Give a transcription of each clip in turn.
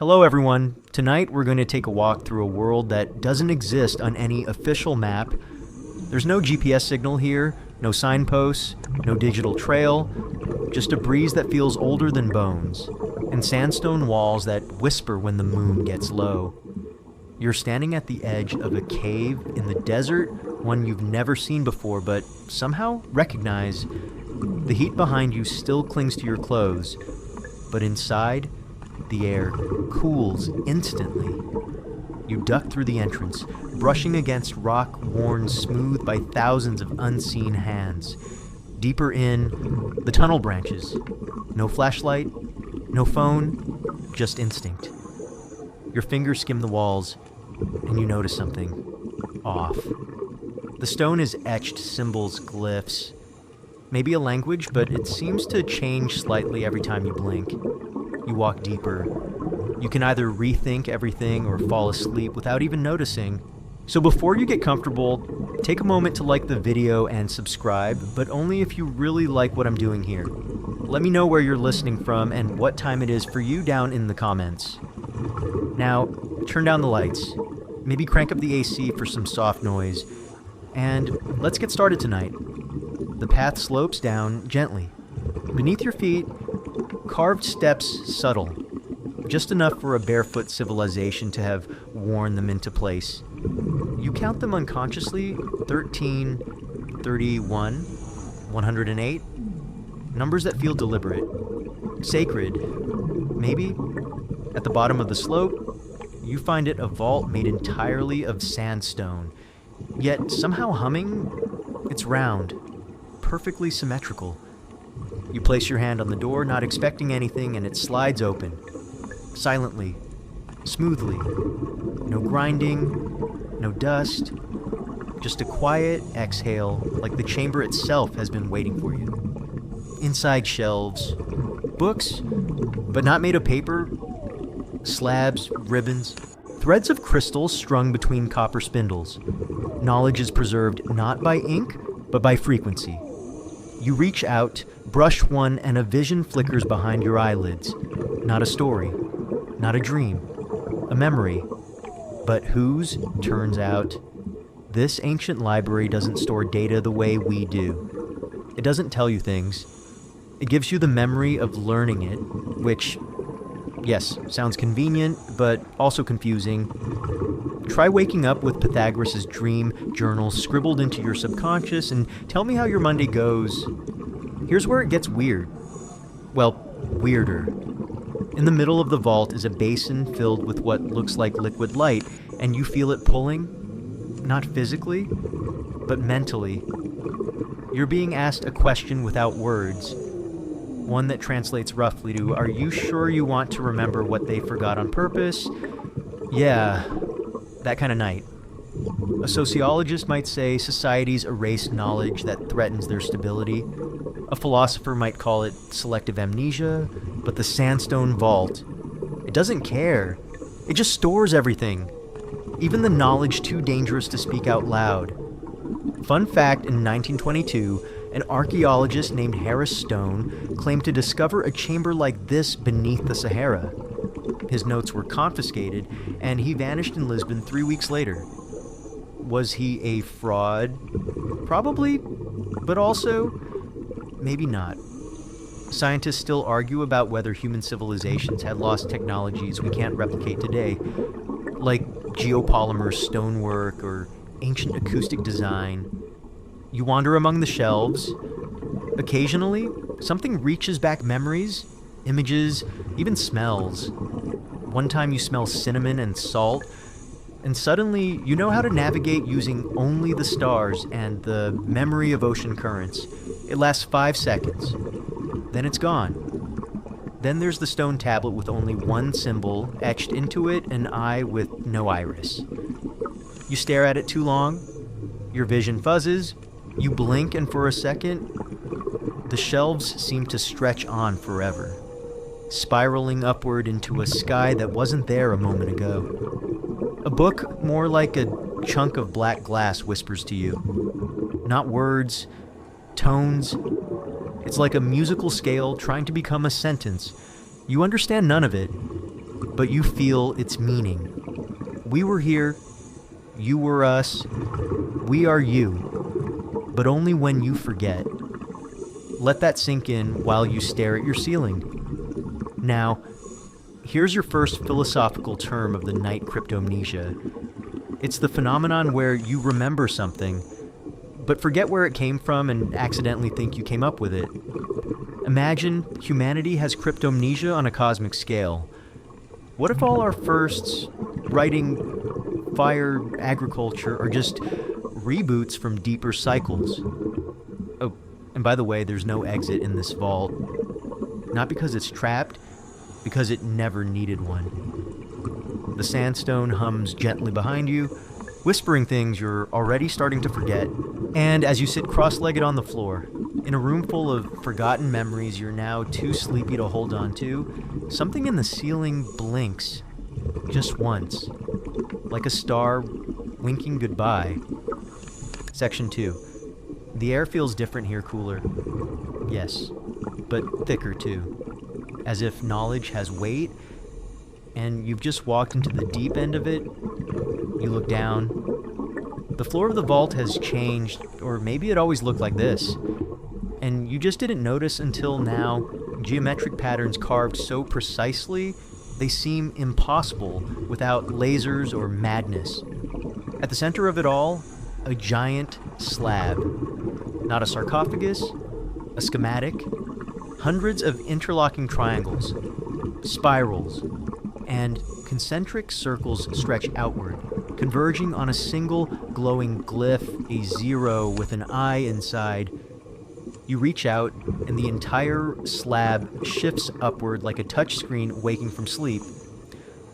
Hello everyone. Tonight we're going to take a walk through a world that doesn't exist on any official map. There's no GPS signal here, no signposts, no digital trail, just a breeze that feels older than bones, and sandstone walls that whisper when the moon gets low. You're standing at the edge of a cave in the desert, one you've never seen before but somehow recognize. The heat behind you still clings to your clothes, but inside, the air cools instantly. You duck through the entrance, brushing against rock worn smooth by thousands of unseen hands. Deeper in, the tunnel branches. No flashlight, no phone, just instinct. Your fingers skim the walls, and you notice something off. The stone is etched symbols, glyphs. Maybe a language, but it seems to change slightly every time you blink. You walk deeper. You can either rethink everything or fall asleep without even noticing. So before you get comfortable, take a moment to like the video and subscribe, but only if you really like what I'm doing here. Let me know where you're listening from and what time it is for you down in the comments. Now, turn down the lights. Maybe crank up the AC for some soft noise. And let's get started tonight. The path slopes down gently. Beneath your feet, carved steps subtle, just enough for a barefoot civilization to have worn them into place. You count them unconsciously, 13, 31, 108, numbers that feel deliberate, sacred. Maybe, at the bottom of the slope, you find it a vault made entirely of sandstone, yet somehow humming. It's round, perfectly symmetrical. You place your hand on the door, not expecting anything, and it slides open. Silently, smoothly. No grinding, no dust. Just a quiet exhale, like the chamber itself has been waiting for you. Inside shelves, books, but not made of paper. Slabs, ribbons, threads of crystal strung between copper spindles. Knowledge is preserved not by ink, but by frequency. You reach out, brush one, and a vision flickers behind your eyelids. Not a story, not a dream, a memory. But whose? Turns out, this ancient library doesn't store data the way we do. It doesn't tell you things. It gives you the memory of learning it, which, yes, sounds convenient, but also confusing. Try waking up with Pythagoras' dream journal scribbled into your subconscious and tell me how your Monday goes. Here's where it gets weird. Well, weirder. In the middle of the vault is a basin filled with what looks like liquid light, and you feel it pulling, not physically, but mentally. You're being asked a question without words, one that translates roughly to, "Are you sure you want to remember what they forgot on purpose?" Yeah, that kind of night. A sociologist might say societies erase knowledge that threatens their stability. A philosopher might call it selective amnesia, but the sandstone vault, it doesn't care. It just stores everything, even the knowledge too dangerous to speak out loud. Fun fact, in 1922, an archaeologist named Harris Stone claimed to discover a chamber like this beneath the Sahara. His notes were confiscated, and he vanished in Lisbon 3 weeks later. Was he a fraud? Probably, but also, maybe not. Scientists still argue about whether human civilizations had lost technologies we can't replicate today, like geopolymer stonework or ancient acoustic design. You wander among the shelves. Occasionally, something reaches back memories, images, even smells. One time you smell cinnamon and salt, and suddenly you know how to navigate using only the stars and the memory of ocean currents. It lasts 5 seconds. Then it's gone. Then there's the stone tablet with only one symbol, etched into it an eye with no iris. You stare at it too long, your vision fuzzes, you blink, and for a second, the shelves seem to stretch on forever, spiraling upward into a sky that wasn't there a moment ago. A book, more like a chunk of black glass, whispers to you. Not words, tones. It's like a musical scale trying to become a sentence. You understand none of it. but you feel its meaning. We were here, you were us, we are you, but only when you forget. Let that sink in while you stare at your ceiling. Now, here's your first philosophical term of the night cryptomnesia. It's the phenomenon where you remember something, but forget where it came from and accidentally think you came up with it. Imagine humanity has cryptomnesia on a cosmic scale. What if all our firsts, writing, fire, agriculture, are just reboots from deeper cycles? Oh, and by the way, there's no exit in this vault. Not because it's trapped, because it never needed one. The sandstone hums gently behind you, whispering things you're already starting to forget. And as you sit cross-legged on the floor, in a room full of forgotten memories you're now too sleepy to hold on to, something in the ceiling blinks, just once, like a star winking goodbye. Section 2. The air feels different here, cooler. Yes, but thicker too. As if knowledge has weight, and you've just walked into the deep end of it. You look down. The floor of the vault has changed, or maybe it always looked like this. And you just didn't notice until now. Geometric patterns carved so precisely, they seem impossible without lasers or madness. At the center of it all, a giant slab. Not a sarcophagus, a schematic, hundreds of interlocking triangles, spirals, and concentric circles stretch outward, converging on a single glowing glyph, a zero with an eye inside. You reach out, and the entire slab shifts upward like a touchscreen waking from sleep.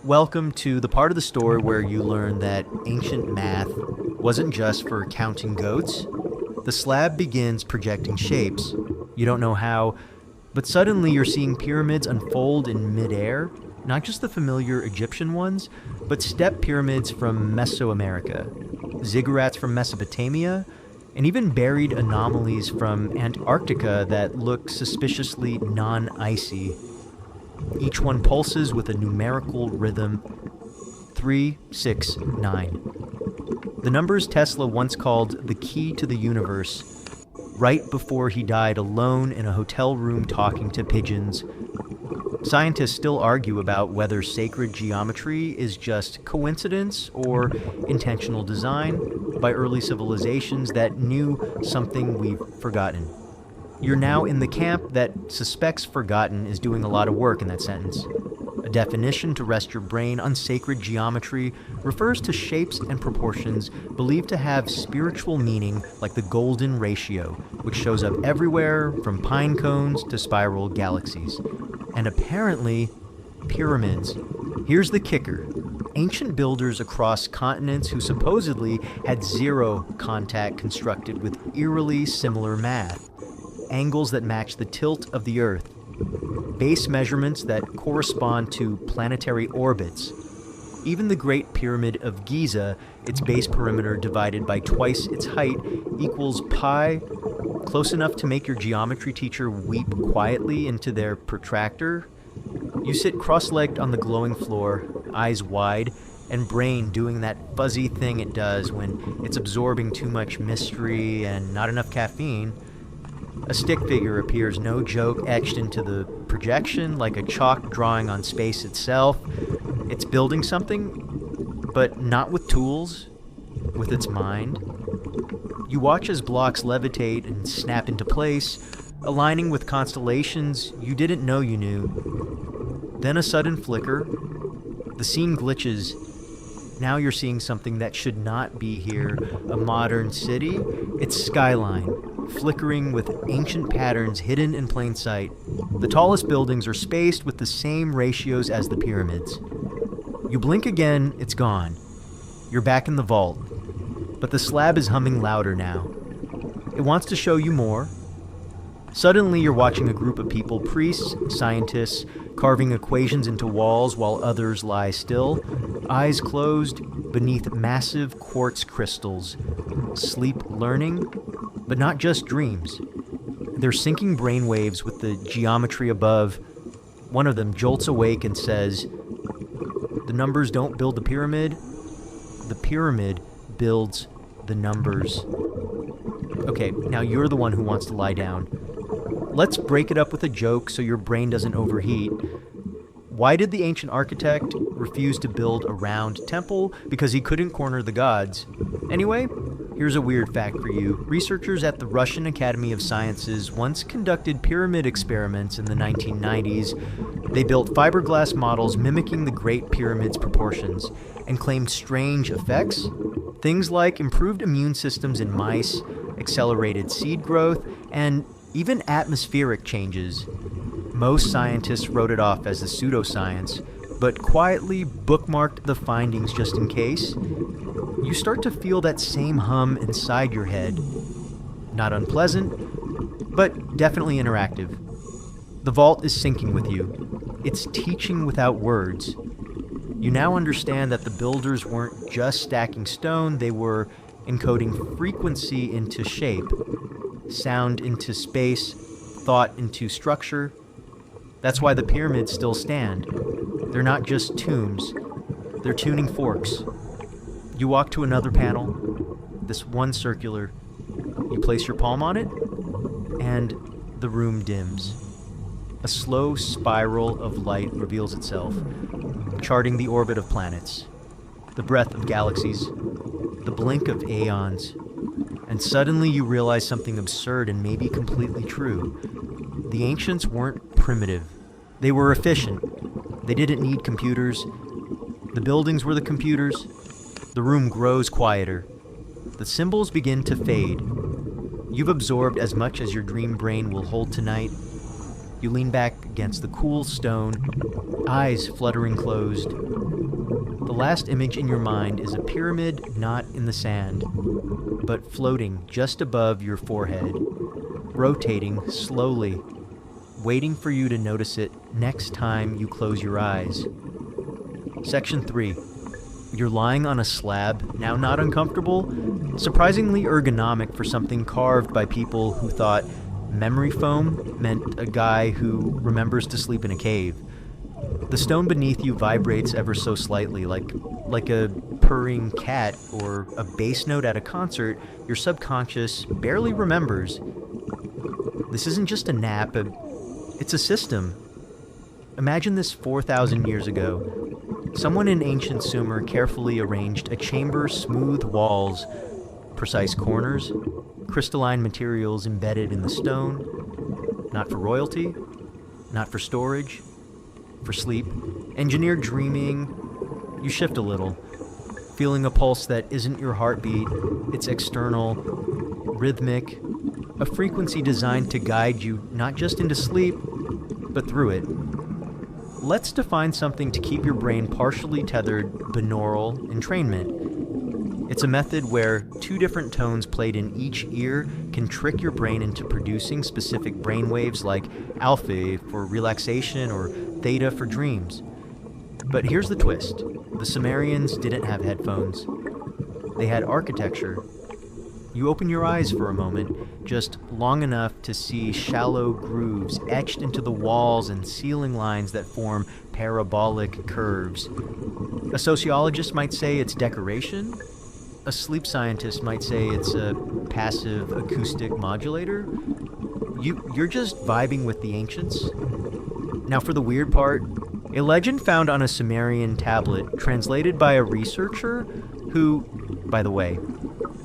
Welcome to the part of the story where you learn that ancient math wasn't just for counting goats. The slab begins projecting shapes. You don't know how, but suddenly you're seeing pyramids unfold in midair. Not just the familiar Egyptian ones, but step pyramids from Mesoamerica, ziggurats from Mesopotamia, and even buried anomalies from Antarctica that look suspiciously non-icy. Each one pulses with a numerical rhythm: 3, 6, 9. The numbers Tesla once called the key to the universe, right before he died alone in a hotel room talking to pigeons. Scientists still argue about whether sacred geometry is just coincidence or intentional design by early civilizations that knew something we've forgotten. You're now in the camp that suspects forgotten is doing a lot of work in that sentence. A definition to rest your brain on sacred geometry refers to shapes and proportions believed to have spiritual meaning, like the golden ratio, which shows up everywhere from pine cones to spiral galaxies. And apparently, pyramids. Here's the kicker. Ancient builders across continents who supposedly had zero contact constructed with eerily similar math. Angles that match the tilt of the Earth. Base measurements that correspond to planetary orbits. Even the Great Pyramid of Giza, its base perimeter divided by twice its height, equals pi, close enough to make your geometry teacher weep quietly into their protractor. You sit cross-legged on the glowing floor, eyes wide, and brain doing that fuzzy thing it does when it's absorbing too much mystery and not enough caffeine. A stick figure appears, no joke, etched into the projection like a chalk drawing on space itself. It's building something, but not with tools, with its mind. You watch as blocks levitate and snap into place, aligning with constellations you didn't know you knew. Then a sudden flicker. The scene glitches. Now you're seeing something that should not be here, a modern city. Its skyline, flickering with ancient patterns hidden in plain sight. The tallest buildings are spaced with the same ratios as the pyramids. You blink again, it's gone. You're back in the vault. But the slab is humming louder now. It wants to show you more. Suddenly you're watching a group of people, priests, scientists, carving equations into walls while others lie still, eyes closed beneath massive quartz crystals. Sleep learning, but not just dreams. They're syncing brainwaves with the geometry above. One of them jolts awake and says, The numbers don't build the pyramid builds the numbers. Okay, now you're the one who wants to lie down. Let's break it up with a joke so your brain doesn't overheat. Why did the ancient architect refuse to build a round temple? Because he couldn't corner the gods. Anyway, here's a weird fact for you. Researchers at the Russian Academy of Sciences once conducted pyramid experiments in the 1990s. They built fiberglass models mimicking the Great Pyramid's proportions and claimed strange effects. Things like improved immune systems in mice, accelerated seed growth, and even atmospheric changes. Most scientists wrote it off as a pseudoscience, but quietly bookmarked the findings just in case. You start to feel that same hum inside your head. Not unpleasant, but definitely interactive. The vault is syncing with you. It's teaching without words. You now understand that the builders weren't just stacking stone, they were encoding frequency into shape, sound into space, thought into structure. That's why the pyramids still stand. They're not just tombs, they're tuning forks. You walk to another panel, this one circular. You place your palm on it, and the room dims. A slow spiral of light reveals itself, charting the orbit of planets, the breadth of galaxies, the blink of aeons. And suddenly you realize something absurd and maybe completely true. The ancients weren't primitive. They were efficient. They didn't need computers. The buildings were the computers. The room grows quieter. The symbols begin to fade. You've absorbed as much as your dream brain will hold tonight. You lean back against the cool stone, eyes fluttering closed. The last image in your mind is a pyramid not in the sand, but floating just above your forehead, rotating slowly, waiting for you to notice it next time you close your eyes. Section 3. You're lying on a slab, now not uncomfortable, surprisingly ergonomic for something carved by people who thought memory foam meant a guy who remembers to sleep in a cave. The stone beneath you vibrates ever so slightly, like a purring cat or a bass note at a concert your subconscious barely remembers. This isn't just a nap, it's a system. Imagine this 4,000 years ago. Someone in ancient Sumer carefully arranged a chamber's smooth walls, precise corners, crystalline materials embedded in the stone, not for royalty, not for storage, for sleep. Engineered dreaming. You shift a little, feeling a pulse that isn't your heartbeat, it's external, rhythmic, a frequency designed to guide you not just into sleep, but through it. Let's define something to keep your brain partially tethered: binaural entrainment. It's a method where two different tones played in each ear can trick your brain into producing specific brain waves, like alpha for relaxation or theta for dreams. But here's the twist. The Sumerians didn't have headphones. They had architecture. You open your eyes for a moment, just long enough to see shallow grooves etched into the walls and ceiling lines that form parabolic curves. A sociologist might say it's decoration. A sleep scientist might say it's a passive acoustic modulator. You're just vibing with the ancients. Now for the weird part, a legend found on a Sumerian tablet translated by a researcher who, by the way,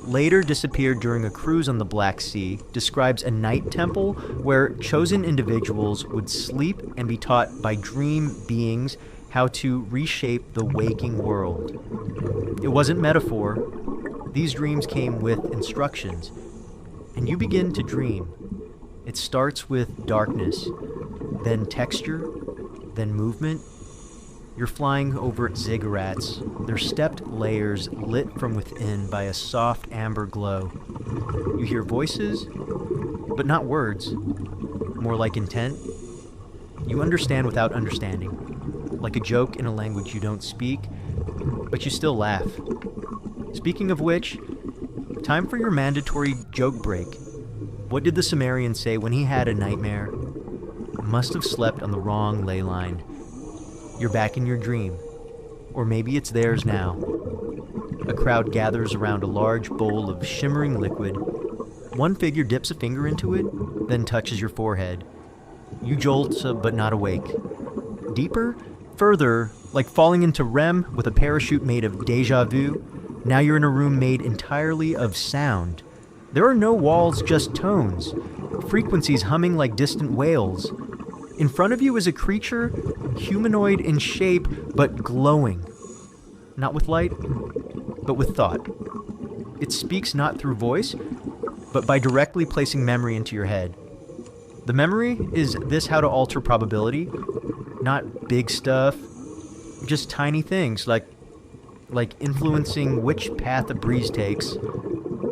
later disappeared during a cruise on the Black Sea, describes a night temple where chosen individuals would sleep and be taught by dream beings how to reshape the waking world. It wasn't metaphor. These dreams came with instructions, and you begin to dream. It starts with darkness, then texture, then movement. You're flying over ziggurats, their stepped layers lit from within by a soft amber glow. You hear voices, but not words, more like intent. You understand without understanding, like a joke in a language you don't speak, but you still laugh. Speaking of which, time for your mandatory joke break. What did the Sumerian say when he had a nightmare? Must have slept on the wrong ley line. You're back in your dream. Or maybe it's theirs now. A crowd gathers around a large bowl of shimmering liquid. One figure dips a finger into it, then touches your forehead. You jolt, but not awake. Deeper, further, like falling into REM with a parachute made of déjà vu, now you're in a room made entirely of sound. There are no walls, just tones, frequencies humming like distant wails. In front of you is a creature, humanoid in shape, but glowing. Not with light, but with thought. It speaks not through voice, but by directly placing memory into your head. The memory is this: how to alter probability. Not big stuff, just tiny things like influencing which path a breeze takes,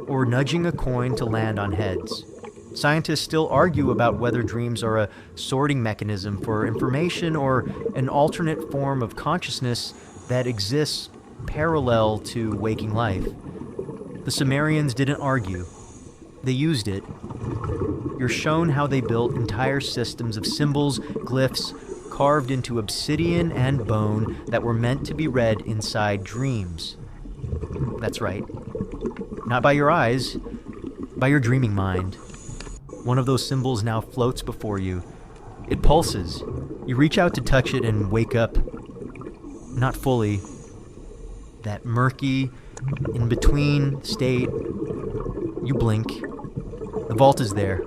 or nudging a coin to land on heads. Scientists still argue about whether dreams are a sorting mechanism for information or an alternate form of consciousness that exists parallel to waking life. The Sumerians didn't argue. They used it. You're shown how they built entire systems of symbols, glyphs, carved into obsidian and bone that were meant to be read inside dreams. That's right. Not by your eyes, by your dreaming mind. One of those symbols now floats before you. It pulses. You reach out to touch it and wake up. Not fully. That murky, in-between state. You blink. The vault is there,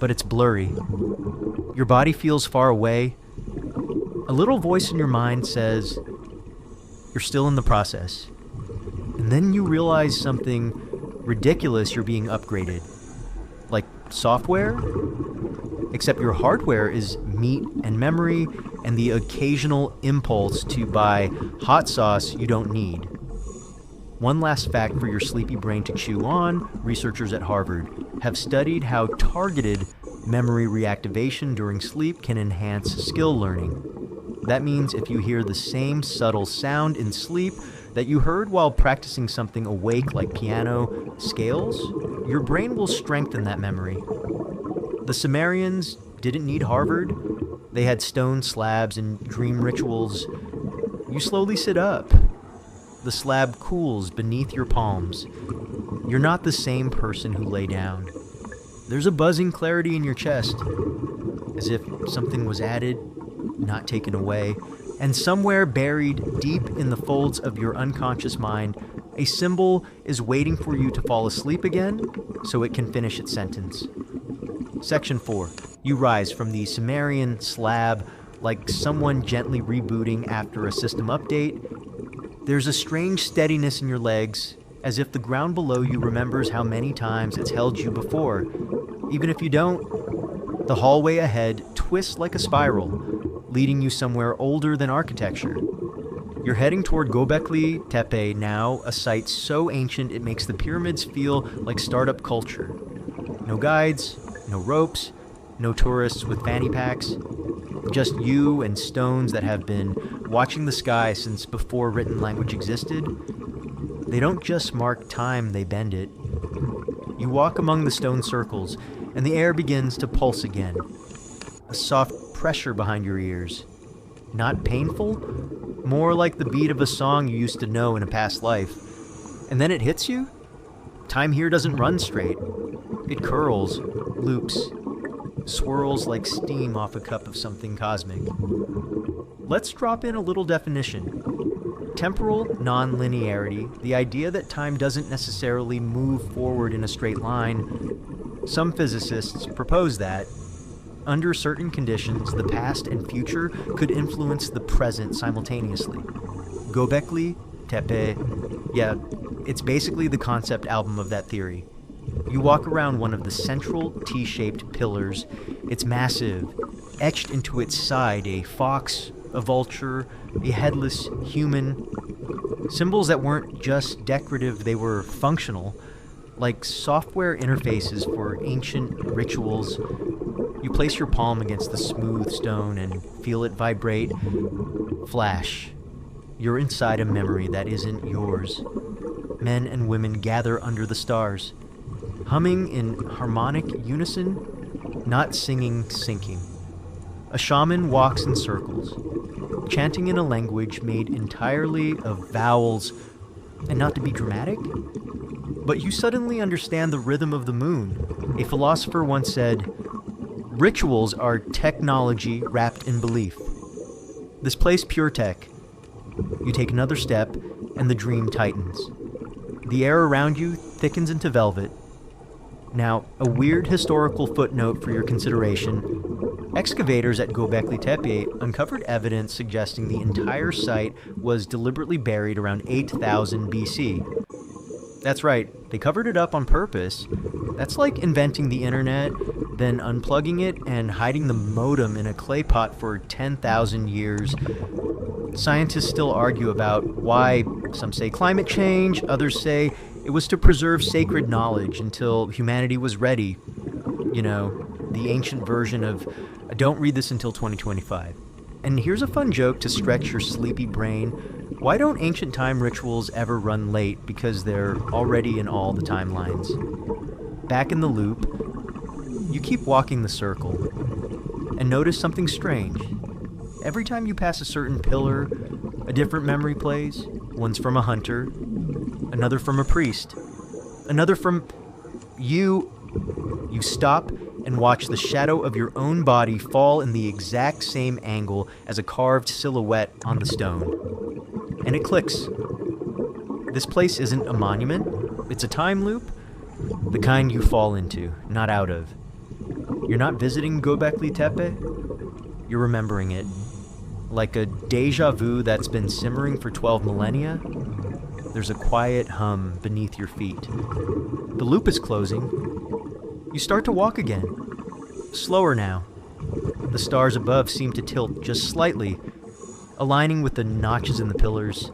but it's blurry. Your body feels far away. A little voice in your mind says, you're still in the process. And then you realize something ridiculous: you're being upgraded. Like software? Except your hardware is meat and memory and the occasional impulse to buy hot sauce you don't need. One last fact for your sleepy brain to chew on: researchers at Harvard have studied how targeted memory reactivation during sleep can enhance skill learning. That means if you hear the same subtle sound in sleep that you heard while practicing something awake, like piano scales, your brain will strengthen that memory. The Sumerians didn't need Harvard. They had stone slabs and dream rituals. You slowly sit up. The slab cools beneath your palms. You're not the same person who lay down. There's a buzzing clarity in your chest, as if something was added, not taken away, and somewhere buried deep in the folds of your unconscious mind, a symbol is waiting for you to fall asleep again so it can finish its sentence. Section 4. You rise from the Sumerian slab like someone gently rebooting after a system update. There's a strange steadiness in your legs, as if the ground below you remembers how many times it's held you before. Even if you don't, the hallway ahead twists like a spiral, leading you somewhere older than architecture. You're heading toward Göbekli Tepe now, a site so ancient it makes the pyramids feel like startup culture. No guides, no ropes, no tourists with fanny packs. Just you and stones that have been watching the sky since before written language existed. They don't just mark time, they bend it. You walk among the stone circles, and the air begins to pulse again. A soft pressure behind your ears. Not painful, more like the beat of a song you used to know in a past life. And then it hits you? Time here doesn't run straight. It curls, loops, swirls like steam off a cup of something cosmic. Let's drop in a little definition. Temporal non-linearity, the idea that time doesn't necessarily move forward in a straight line. Some physicists propose that, under certain conditions, the past and future could influence the present simultaneously. Göbekli Tepe, yeah, it's basically the concept album of that theory. You walk around one of the central T-shaped pillars. It's massive, etched into its side a fox, a vulture, a headless human. Symbols that weren't just decorative, they were functional, like software interfaces for ancient rituals. You place your palm against the smooth stone and feel it vibrate. Flash. You're inside a memory that isn't yours. Men and women gather under the stars, humming in harmonic unison, not singing, syncing. A shaman walks in circles. chanting in a language made entirely of vowels, and not to be dramatic, but you suddenly understand the rhythm of the moon. A philosopher once said, "Rituals are technology wrapped in belief." This place pure tech. You take another step, and the dream tightens. The air around you thickens into velvet. Now, a weird historical footnote for your consideration. Excavators at Göbekli Tepe uncovered evidence suggesting the entire site was deliberately buried around 8000 BC. That's right, they covered it up on purpose. That's like inventing the internet, then unplugging it and hiding the modem in a clay pot for 10,000 years. Scientists still argue about why. Some say climate change, others say it was to preserve sacred knowledge until humanity was ready. You know, the ancient version of, don't read this until 2025. And here's a fun joke to stretch your sleepy brain. Why don't ancient time rituals ever run late? Because they're already in all the timelines. Back in the loop, you keep walking the circle and notice something strange. Every time you pass a certain pillar, a different memory plays. One's from a hunter, another from a priest, another from you. You stop and watch the shadow of your own body fall in the exact same angle as a carved silhouette on the stone. And it clicks. This place isn't a monument, it's a time loop, the kind you fall into, not out of. You're not visiting Göbekli Tepe, you're remembering it. Like a deja vu that's been simmering for 12 millennia, there's a quiet hum beneath your feet. The loop is closing. You start to walk again. Slower now. The stars above seem to tilt just slightly, aligning with the notches in the pillars.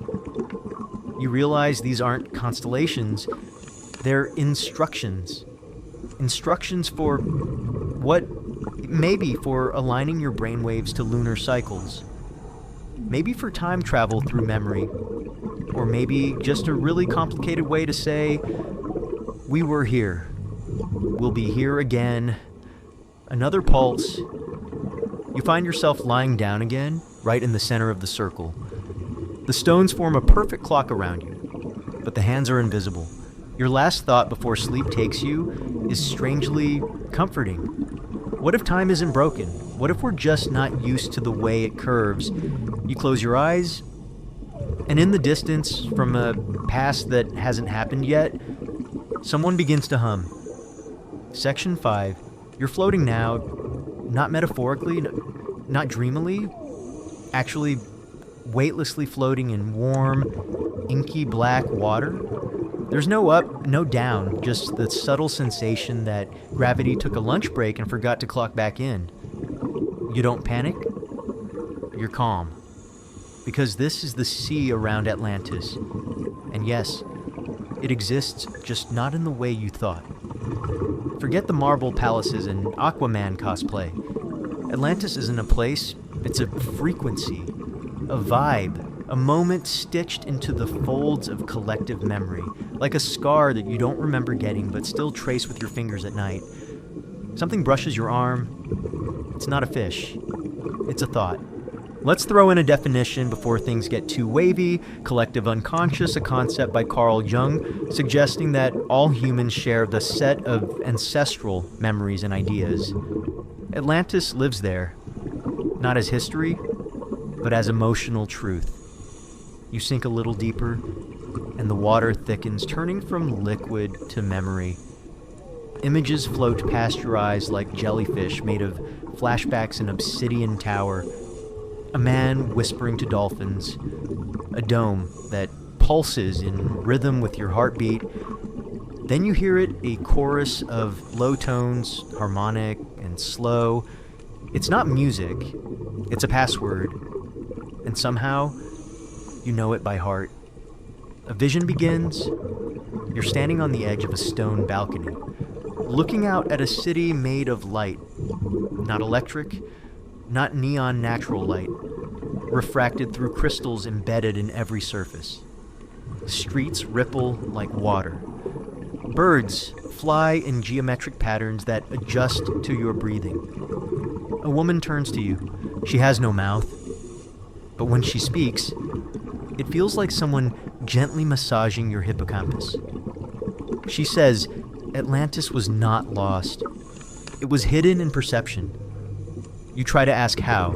You realize these aren't constellations, they're instructions. Instructions for what? Maybe for aligning your brainwaves to lunar cycles. Maybe for time travel through memory. Or maybe just a really complicated way to say, we were here. We'll be here again. Another pulse. You find yourself lying down again, right in the center of the circle. The stones form a perfect clock around you, but the hands are invisible. Your last thought before sleep takes you is strangely comforting. What if time isn't broken? What if we're just not used to the way it curves? You close your eyes, and in the distance, from a past that hasn't happened yet, someone begins to hum. Section 5. You're floating now, not metaphorically, not dreamily, actually weightlessly floating in warm, inky black water. There's no up, no down, just the subtle sensation that gravity took a lunch break and forgot to clock back in. You don't panic, you're calm. Because this is the sea around Atlantis. And yes, it exists, just not in the way you thought. Forget the marble palaces and Aquaman cosplay. Atlantis isn't a place, it's a frequency, a vibe, a moment stitched into the folds of collective memory, like a scar that you don't remember getting but still trace with your fingers at night. Something brushes your arm. It's not a fish, it's a thought. Let's throw in a definition before things get too wavy. Collective unconscious, a concept by Carl Jung, suggesting that all humans share the set of ancestral memories and ideas. Atlantis lives there, not as history, but as emotional truth. You sink a little deeper, and the water thickens, turning from liquid to memory. Images float past your eyes like jellyfish made of flashbacks in obsidian tower. A man whispering to dolphins, a dome that pulses in rhythm with your heartbeat. Then you hear it, a chorus of low tones, harmonic and slow. It's not music, it's a password. And somehow, you know it by heart. A vision begins. You're standing on the edge of a stone balcony, looking out at a city made of light. Not electric, not neon natural light, refracted through crystals embedded in every surface. Streets ripple like water. Birds fly in geometric patterns that adjust to your breathing. A woman turns to you. She has no mouth. But when she speaks, it feels like someone gently massaging your hippocampus. She says Atlantis was not lost. It was hidden in perception. You try to ask how,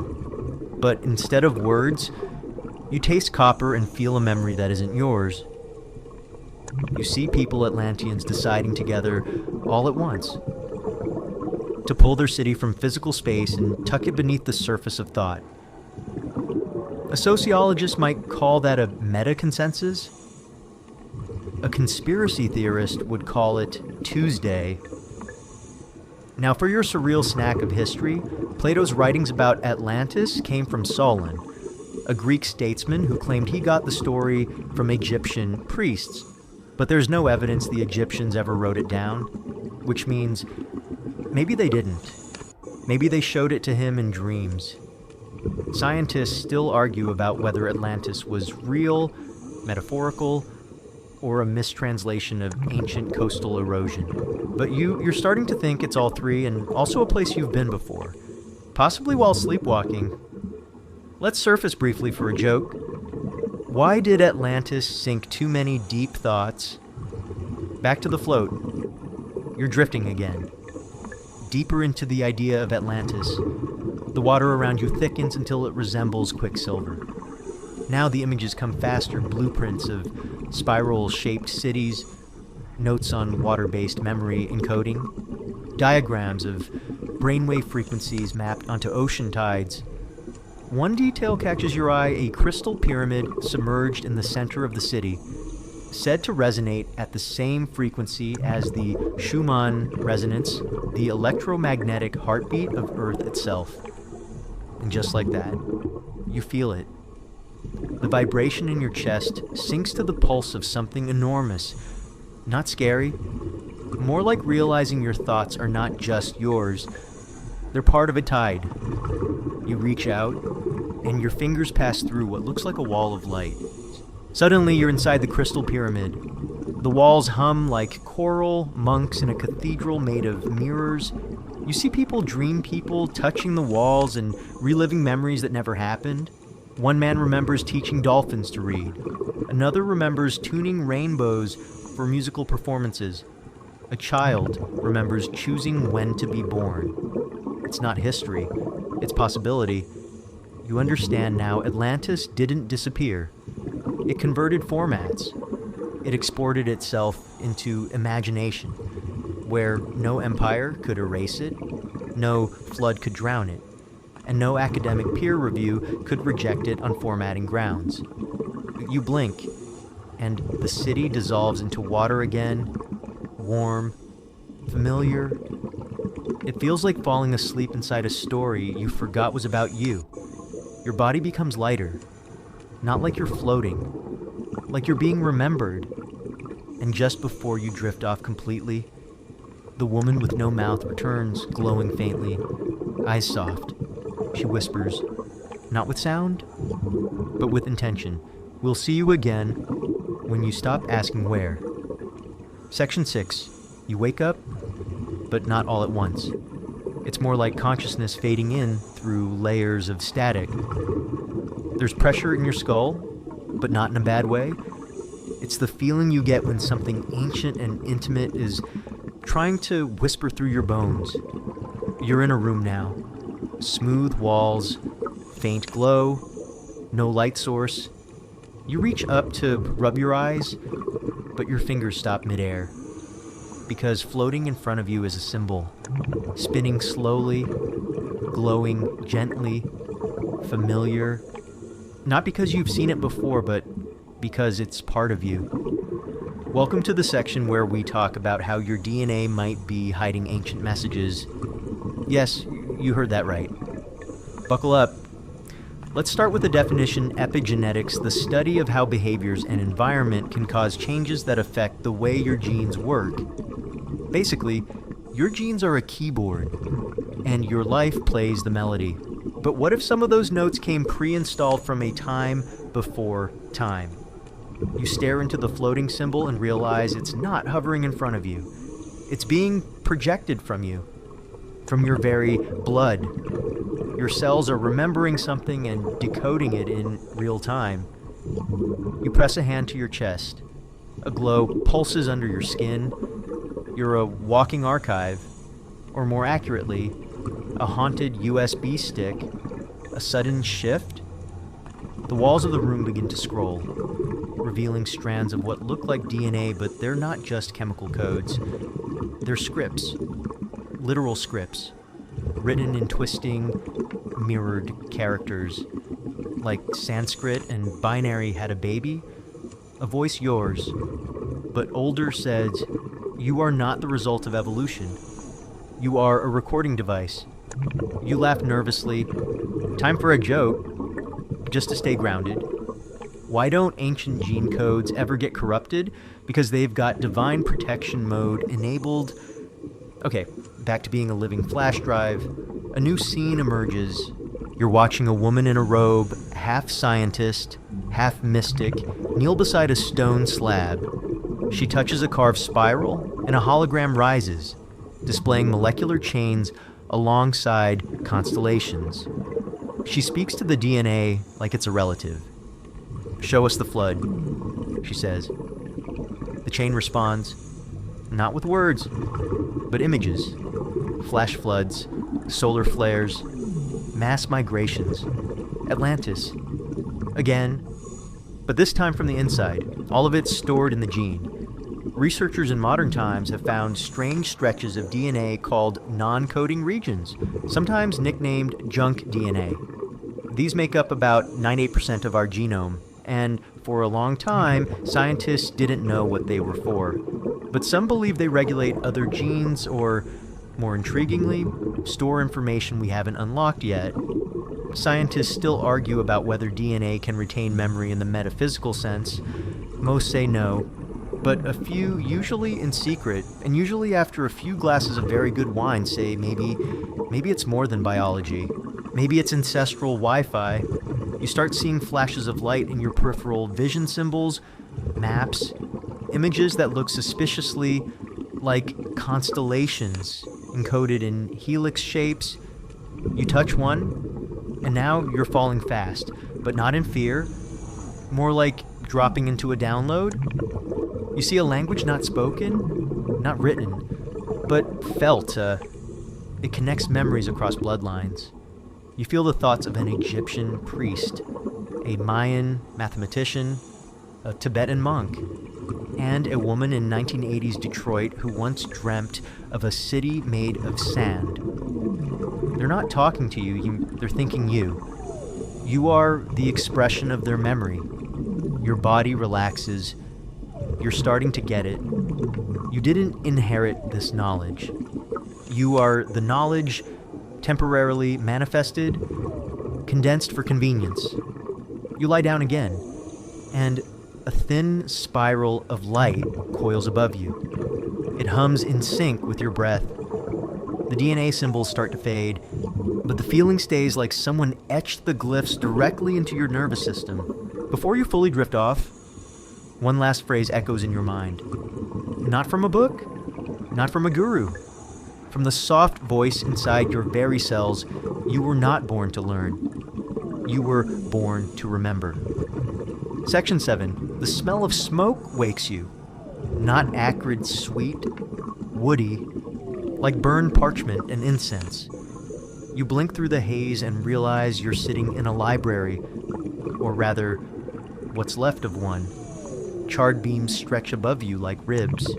but instead of words, you taste copper and feel a memory that isn't yours. You see people Atlanteans deciding together all at once to pull their city from physical space and tuck it beneath the surface of thought. A sociologist might call that a meta-consensus. A conspiracy theorist would call it Tuesday. Now, for your surreal snack of history, Plato's writings about Atlantis came from Solon, a Greek statesman who claimed he got the story from Egyptian priests. But there's no evidence the Egyptians ever wrote it down, which means maybe they didn't. Maybe they showed it to him in dreams. Scientists still argue about whether Atlantis was real, metaphorical, or a mistranslation of ancient coastal erosion. But you're starting to think it's all three, and also a place you've been before, possibly while sleepwalking. Let's surface briefly for a joke. Why did Atlantis sink too many deep thoughts? Back to the float. You're drifting again. Deeper into the idea of Atlantis. The water around you thickens until it resembles quicksilver. Now the images come faster, blueprints of spiral-shaped cities, notes on water-based memory encoding, diagrams of brainwave frequencies mapped onto ocean tides. One detail catches your eye, a crystal pyramid submerged in the center of the city, said to resonate at the same frequency as the Schumann resonance, the electromagnetic heartbeat of Earth itself. And just like that, you feel it. The vibration in your chest sinks to the pulse of something enormous. Not scary, more like realizing your thoughts are not just yours. They're part of a tide. You reach out, and your fingers pass through what looks like a wall of light. Suddenly, you're inside the crystal pyramid. The walls hum like choral monks in a cathedral made of mirrors. You see dream people touching the walls and reliving memories that never happened. One man remembers teaching dolphins to read. Another remembers tuning rainbows for musical performances. A child remembers choosing when to be born. It's not history, it's possibility. You understand now, Atlantis didn't disappear. It converted formats. It exported itself into imagination, where no empire could erase it, no flood could drown it, and no academic peer review could reject it on formatting grounds. You blink, and the city dissolves into water again, warm, familiar. It feels like falling asleep inside a story you forgot was about you. Your body becomes lighter, not like you're floating, like you're being remembered. And just before you drift off completely, the woman with no mouth returns, glowing faintly, eyes soft. She whispers, not with sound, but with intention. We'll see you again when you stop asking where. Section 6. You wake up, but not all at once. It's more like consciousness fading in through layers of static. There's pressure in your skull, but not in a bad way. It's the feeling you get when something ancient and intimate is trying to whisper through your bones. You're in a room now. Smooth walls, faint glow, no light source. You reach up to rub your eyes, but your fingers stop midair. Because floating in front of you is a symbol, spinning slowly, glowing gently, familiar. Not because you've seen it before, but because it's part of you. Welcome to the section where we talk about how your DNA might be hiding ancient messages. Yes, you heard that right. Buckle up. Let's start with the definition: epigenetics, the study of how behaviors and environment can cause changes that affect the way your genes work. Basically, your genes are a keyboard, and your life plays the melody. But what if some of those notes came pre-installed from a time before time? You stare into the floating symbol and realize it's not hovering in front of you. It's being projected from you, from your very blood. Your cells are remembering something and decoding it in real time. You press a hand to your chest. A glow pulses under your skin. You're a walking archive, or more accurately, a haunted USB stick. A sudden shift. The walls of the room begin to scroll, revealing strands of what look like DNA, but they're not just chemical codes. They're scripts, literal scripts, written in twisting, mirrored characters. Like Sanskrit and binary had a baby, a voice yours, but older says, you are not the result of evolution. You are a recording device. You laugh nervously. Time for a joke, just to stay grounded. Why don't ancient gene codes ever get corrupted? Because they've got divine protection mode enabled. Okay, back to being a living flash drive. A new scene emerges. You're watching a woman in a robe, half scientist, half mystic, kneel beside a stone slab. She touches a carved spiral, and a hologram rises, displaying molecular chains alongside constellations. She speaks to the DNA like it's a relative. Show us the flood, she says. The chain responds, not with words, but images. Flash floods, solar flares, mass migrations, Atlantis. Again, but this time from the inside, all of it stored in the gene. Researchers in modern times have found strange stretches of DNA called non-coding regions, sometimes nicknamed junk DNA. These make up about 98% of our genome, and for a long time, scientists didn't know what they were for. But some believe they regulate other genes or, more intriguingly, store information we haven't unlocked yet. Scientists still argue about whether DNA can retain memory in the metaphysical sense. Most say no, but a few, usually in secret, and usually after a few glasses of very good wine, say maybe it's more than biology. Maybe it's ancestral Wi-Fi. You start seeing flashes of light in your peripheral vision symbols, maps, images that look suspiciously like constellations encoded in helix shapes. You touch one, and now you're falling fast, but not in fear, more like dropping into a download. You see a language not spoken, not written, but felt. It connects memories across bloodlines. You feel the thoughts of an Egyptian priest, a Mayan mathematician, a Tibetan monk, and a woman in 1980s Detroit who once dreamt of a city made of sand. They're not talking to you, they're thinking you. You are the expression of their memory. Your body relaxes. You're starting to get it. You didn't inherit this knowledge. You are the knowledge temporarily manifested, condensed for convenience. You lie down again, and a thin spiral of light coils above you. It hums in sync with your breath. The DNA symbols start to fade, but the feeling stays like someone etched the glyphs directly into your nervous system. Before you fully drift off, one last phrase echoes in your mind. Not from a book, not from a guru. From the soft voice inside your very cells, you were not born to learn. You were born to remember. Section 7. The smell of smoke wakes you. Not acrid sweet, woody, like burned parchment and incense. You blink through the haze and realize you're sitting in a library, or rather, what's left of one. Charred beams stretch above you like ribs.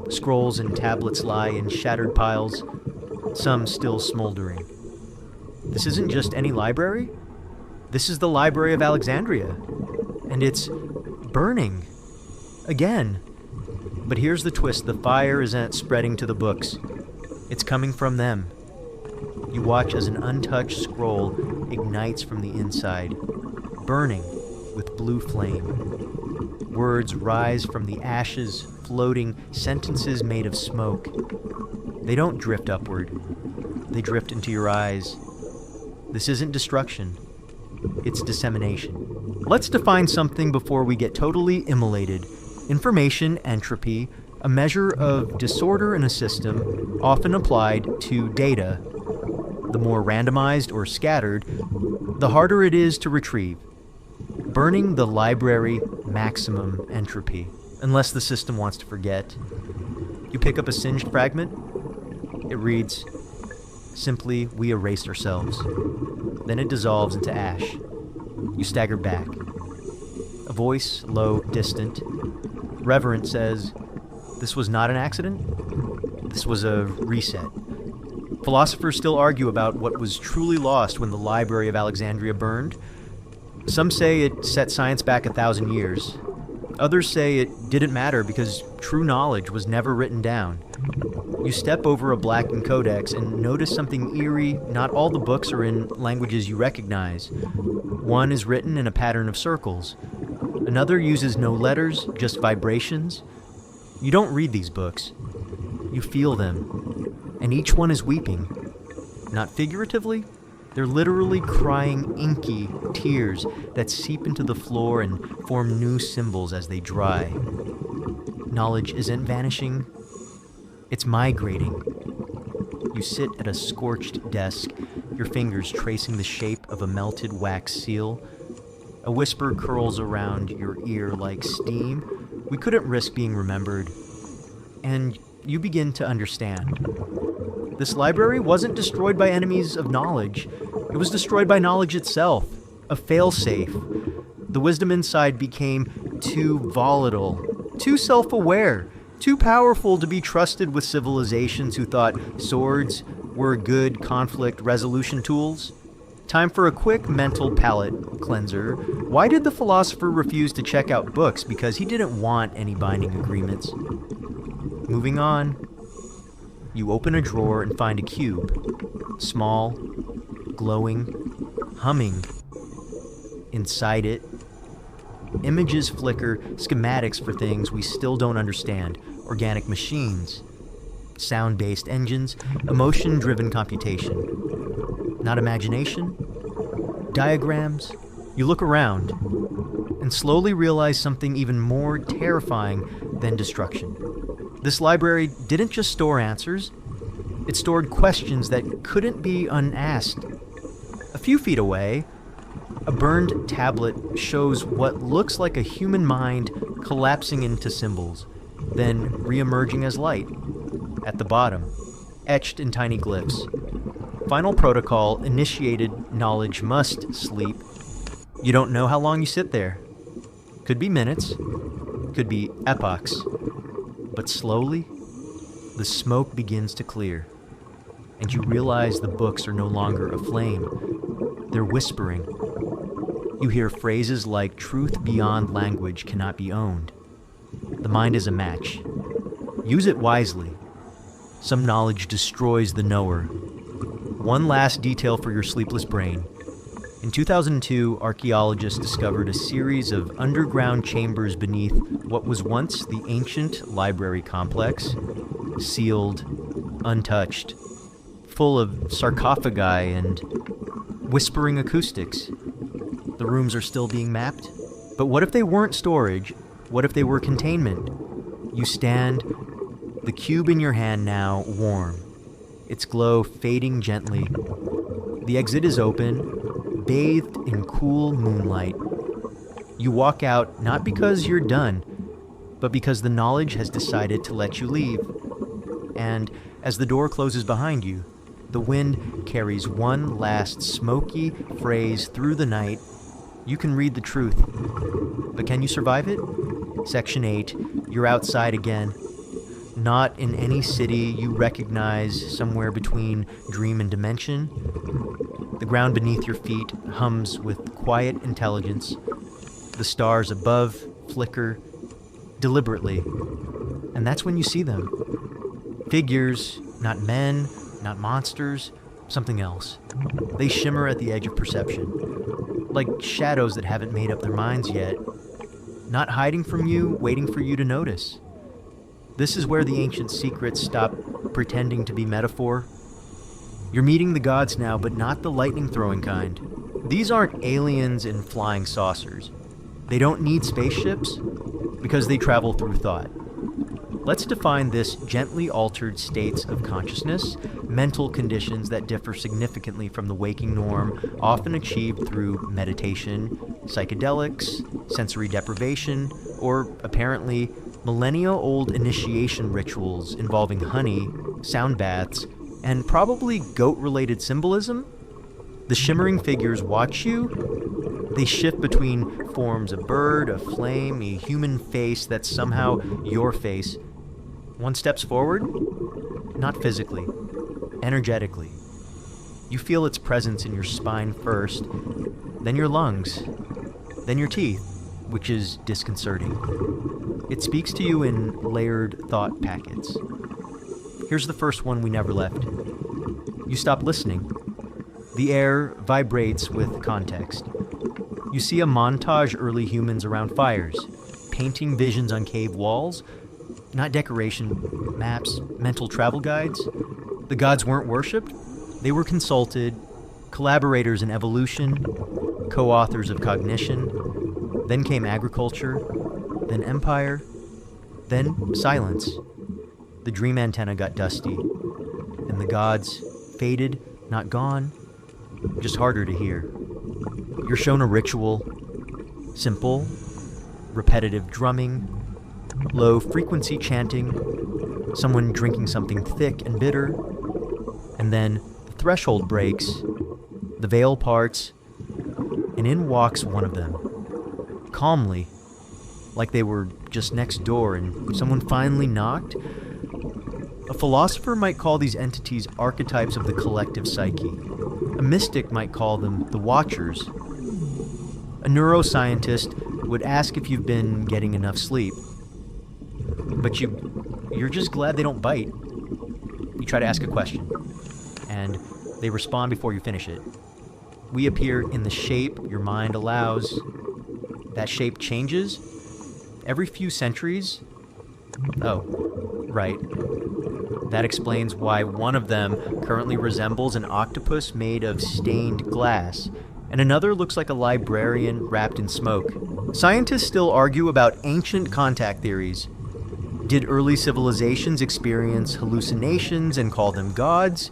Scrolls and tablets lie in shattered piles, some still smoldering. This isn't just any library. This is the Library of Alexandria, and it's burning. Again. But here's the twist. The fire isn't spreading to the books. It's coming from them. You watch as an untouched scroll ignites from the inside, burning with blue flame. Words rise from the ashes, floating sentences made of smoke. They don't drift upward. They drift into your eyes. This isn't destruction. It's dissemination. Let's define something before we get totally immolated. Information entropy, a measure of disorder in a system, often applied to data. the more randomized or scattered, the harder it is to retrieve. Burning the library, maximum entropy, unless the system wants to forget. You pick up a singed fragment. It reads, simply, we erased ourselves. Then it dissolves into ash. You stagger back. A voice, low, distant, reverent, says, this was not an accident. This was a reset. Philosophers still argue about what was truly lost when the Library of Alexandria burned. Some say it set science back 1,000 years. Others say it didn't matter because true knowledge was never written down. You step over a blackened codex and notice something eerie. Not all the books are in languages you recognize. One is written in a pattern of circles. Another uses no letters, just vibrations. You don't read these books. You feel them. And each one is weeping. Not figuratively. They're literally crying inky tears that seep into the floor and form new symbols as they dry. Knowledge isn't vanishing. It's migrating. You sit at a scorched desk, your fingers tracing the shape of a melted wax seal. A whisper curls around your ear like steam. We couldn't risk being remembered. And you begin to understand. This library wasn't destroyed by enemies of knowledge. It was destroyed by knowledge itself, a failsafe. The wisdom inside became too volatile, too self-aware, too powerful to be trusted with civilizations who thought swords were good conflict resolution tools. Time for a quick mental palate cleanser. Why did the philosopher refuse to check out books? Because he didn't want any binding agreements. Moving on. You open a drawer and find a cube. Small, glowing, humming. Inside it, images flicker, schematics for things we still don't understand. Organic machines, sound-based engines, emotion-driven computation. Not imagination, diagrams. You look around and slowly realize something even more terrifying than destruction. This library didn't just store answers, it stored questions that couldn't be unasked. A few feet away, a burned tablet shows what looks like a human mind collapsing into symbols, then re-emerging as light. At the bottom, etched in tiny glyphs. Final protocol, initiated knowledge must sleep. You don't know how long you sit there. Could be minutes, could be epochs. But slowly, the smoke begins to clear, and you realize the books are no longer aflame. They're whispering. You hear phrases like, truth beyond language cannot be owned. The mind is a match. Use it wisely. Some knowledge destroys the knower. One last detail for your sleepless brain. In 2002, archaeologists discovered a series of underground chambers beneath what was once the ancient library complex, sealed, untouched, full of sarcophagi and whispering acoustics. The rooms are still being mapped. But what if they weren't storage? What if they were containment? You stand, the cube in your hand now warm, its glow fading gently. The exit is open, bathed in cool moonlight. You walk out not because you're done, but because the knowledge has decided to let you leave. And as the door closes behind you, the wind carries one last smoky phrase through the night. You can read the truth, but can you survive it? Section 8, you're outside again. Not in any city you recognize, somewhere between dream and dimension. The ground beneath your feet hums with quiet intelligence. The stars above flicker deliberately, and that's when you see them. Figures, not men, not monsters, something else. They shimmer at the edge of perception, like shadows that haven't made up their minds yet, not hiding from you, waiting for you to notice. This is where the ancient secrets stop pretending to be metaphor. You're meeting the gods now, but not the lightning-throwing kind. These aren't aliens in flying saucers. They don't need spaceships because they travel through thought. Let's define this gently altered states of consciousness, mental conditions that differ significantly from the waking norm, often achieved through meditation, psychedelics, sensory deprivation, or apparently millennia-old initiation rituals involving honey, sound baths, and probably goat-related symbolism. The shimmering figures watch you. They shift between forms: a bird, a flame, a human face that's somehow your face. One steps forward, not physically, energetically. You feel its presence in your spine first, then your lungs, then your teeth, which is disconcerting. It speaks to you in layered thought packets. Here's the first one we never left. You stop listening. The air vibrates with context. You see a montage early humans around fires, painting visions on cave walls, not decoration, maps, mental travel guides. The gods weren't worshipped, they were consulted, collaborators in evolution, co-authors of cognition. Then came agriculture, then empire, then silence. The dream antenna got dusty, and the gods faded, not gone, just harder to hear. You're shown a ritual, simple, repetitive drumming, low-frequency chanting, someone drinking something thick and bitter, and then the threshold breaks, the veil parts, and in walks one of them, calmly, like they were just next door and someone finally knocked. A philosopher might call these entities archetypes of the collective psyche. A mystic might call them the Watchers. A neuroscientist would ask if you've been getting enough sleep. But you're just glad they don't bite. You try to ask a question, and they respond before you finish it. We appear in the shape your mind allows. That shape changes every few centuries. Oh, right. That explains why one of them currently resembles an octopus made of stained glass, and another looks like a librarian wrapped in smoke. Scientists still argue about ancient contact theories. Did early civilizations experience hallucinations and call them gods?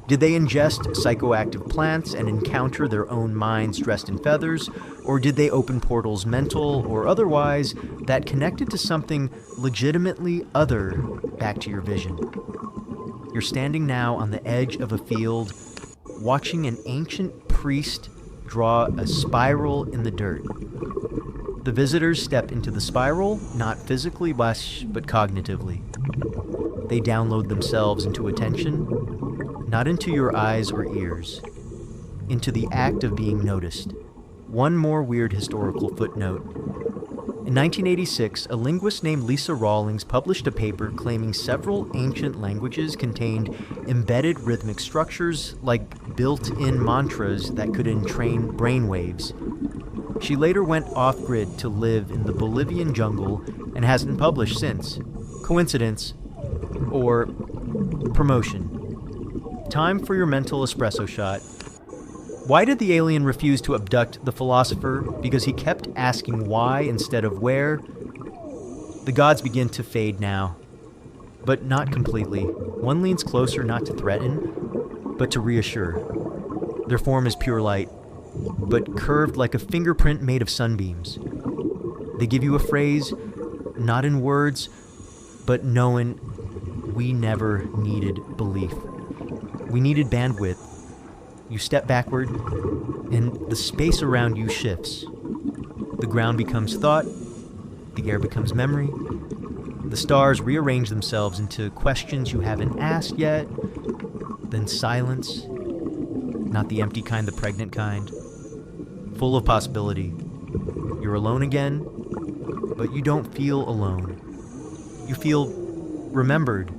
Did they ingest psychoactive plants and encounter their own minds dressed in feathers? Or did they open portals, mental or otherwise, that connected to something legitimately other back to your vision? You're standing now on the edge of a field, watching an ancient priest draw a spiral in the dirt. The visitors step into the spiral, not physically but cognitively. They download themselves into attention, not into your eyes or ears, into the act of being noticed. One more weird historical footnote. In 1986, a linguist named Lisa Rawlings published a paper claiming several ancient languages contained embedded rhythmic structures like built-in mantras that could entrain brainwaves. She later went off-grid to live in the Bolivian jungle and hasn't published since. Coincidence? Or promotion? Time for your mental espresso shot. Why did the alien refuse to abduct the philosopher? Because he kept asking why instead of where? The gods begin to fade now, but not completely. One leans closer not to threaten, but to reassure. Their form is pure light, but curved like a fingerprint made of sunbeams. They give you a phrase, not in words, but knowing we never needed belief. We needed bandwidth. You step backward, and the space around you shifts. The ground becomes thought, the air becomes memory. The stars rearrange themselves into questions you haven't asked yet. Then silence, not the empty kind, the pregnant kind. Full of possibility. You're alone again, but you don't feel alone. You feel remembered.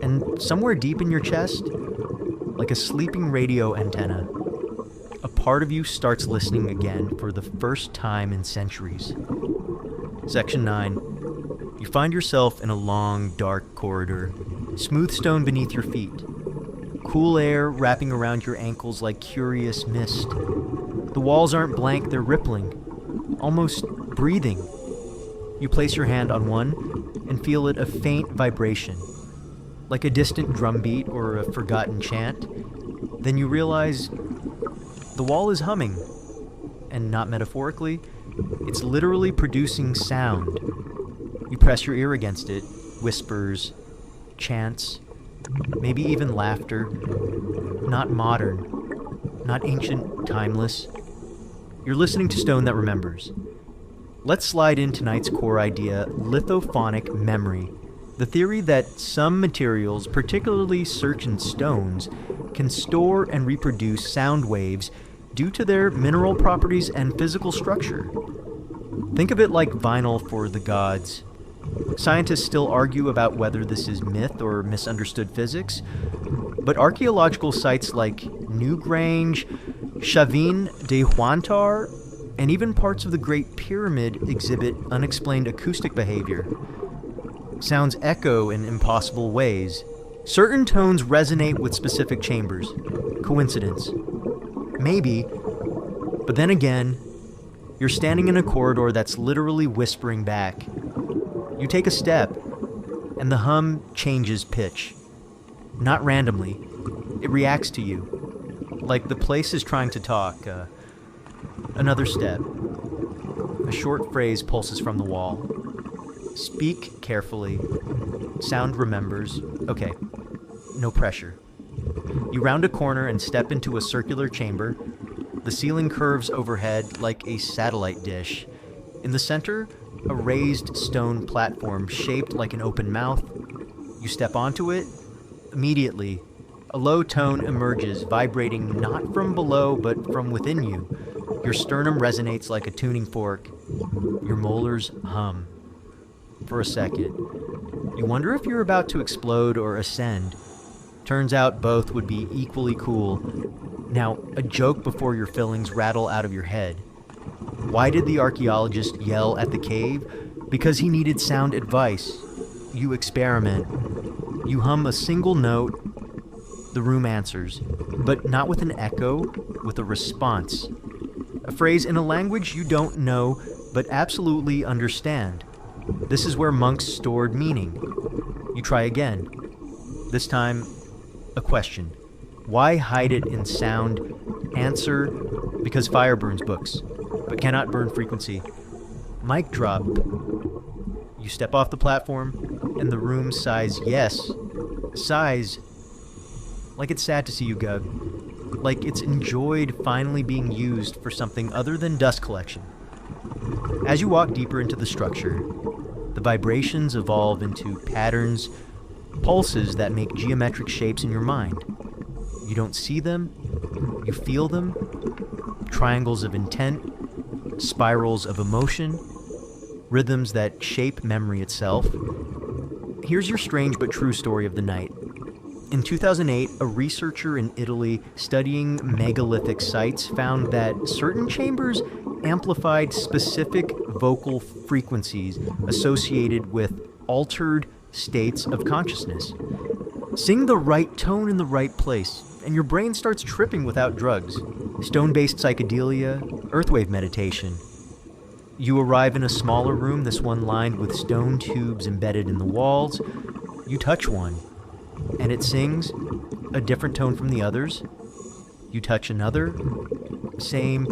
And somewhere deep in your chest, like a sleeping radio antenna, a part of you starts listening again for the first time in centuries. Section 9. You find yourself in a long, dark corridor, smooth stone beneath your feet, cool air wrapping around your ankles like curious mist. The walls aren't blank, they're rippling, almost breathing. You place your hand on one and feel it a faint vibration, like a distant drumbeat or a forgotten chant. Then you realize the wall is humming, and not metaphorically, it's literally producing sound. You press your ear against it, whispers, chants, maybe even laughter. Not modern, not ancient, timeless. You're listening to stone that remembers. Let's slide in tonight's core idea, lithophonic memory. The theory that some materials, particularly certain stones, can store and reproduce sound waves due to their mineral properties and physical structure. Think of it like vinyl for the gods. Scientists still argue about whether this is myth or misunderstood physics, but archaeological sites like Newgrange, Chavin de Huantar, and even parts of the Great Pyramid exhibit unexplained acoustic behavior. Sounds echo in impossible ways. Certain tones resonate with specific chambers. Coincidence? Maybe. But then again, you're standing in a corridor that's literally whispering back. You take a step, and the hum changes pitch. Not randomly. It reacts to you. Like the place is trying to talk. Another step. A short phrase pulses from the wall. Speak carefully. Sound remembers. Okay. No pressure. You round a corner and step into a circular chamber. The ceiling curves overhead like a satellite dish. In the center, a raised stone platform shaped like an open mouth. You step onto it. Immediately, a low tone emerges, vibrating not from below but from within you. Your sternum resonates like a tuning fork. Your molars hum. For a second, you wonder if you're about to explode or ascend. Turns out both would be equally cool. Now, a joke before your fillings rattle out of your head. Why did the archaeologist yell at the cave? Because he needed sound advice. You experiment. You hum a single note. The room answers, but not with an echo, with a response. A phrase in a language you don't know, but absolutely understand. This is where monks stored meaning. You try again. This time, a question. Why hide it in sound? Answer, because fire burns books, but cannot burn frequency. Mic drop. You step off the platform, and the room sighs yes. Sighs like it's sad to see you go. Like it's enjoyed finally being used for something other than dust collection. As you walk deeper into the structure, the vibrations evolve into patterns, pulses that make geometric shapes in your mind. You don't see them, you feel them. Triangles of intent, spirals of emotion, rhythms that shape memory itself. Here's your strange but true story of the night. In 2008, a researcher in Italy studying megalithic sites found that certain chambers amplified specific vocal frequencies associated with altered states of consciousness. Sing the right tone in the right place, and your brain starts tripping without drugs. Stone-based psychedelia, earthwave meditation. You arrive in a smaller room, this one lined with stone tubes embedded in the walls. You touch one, and it sings a different tone from the others. You touch another, same,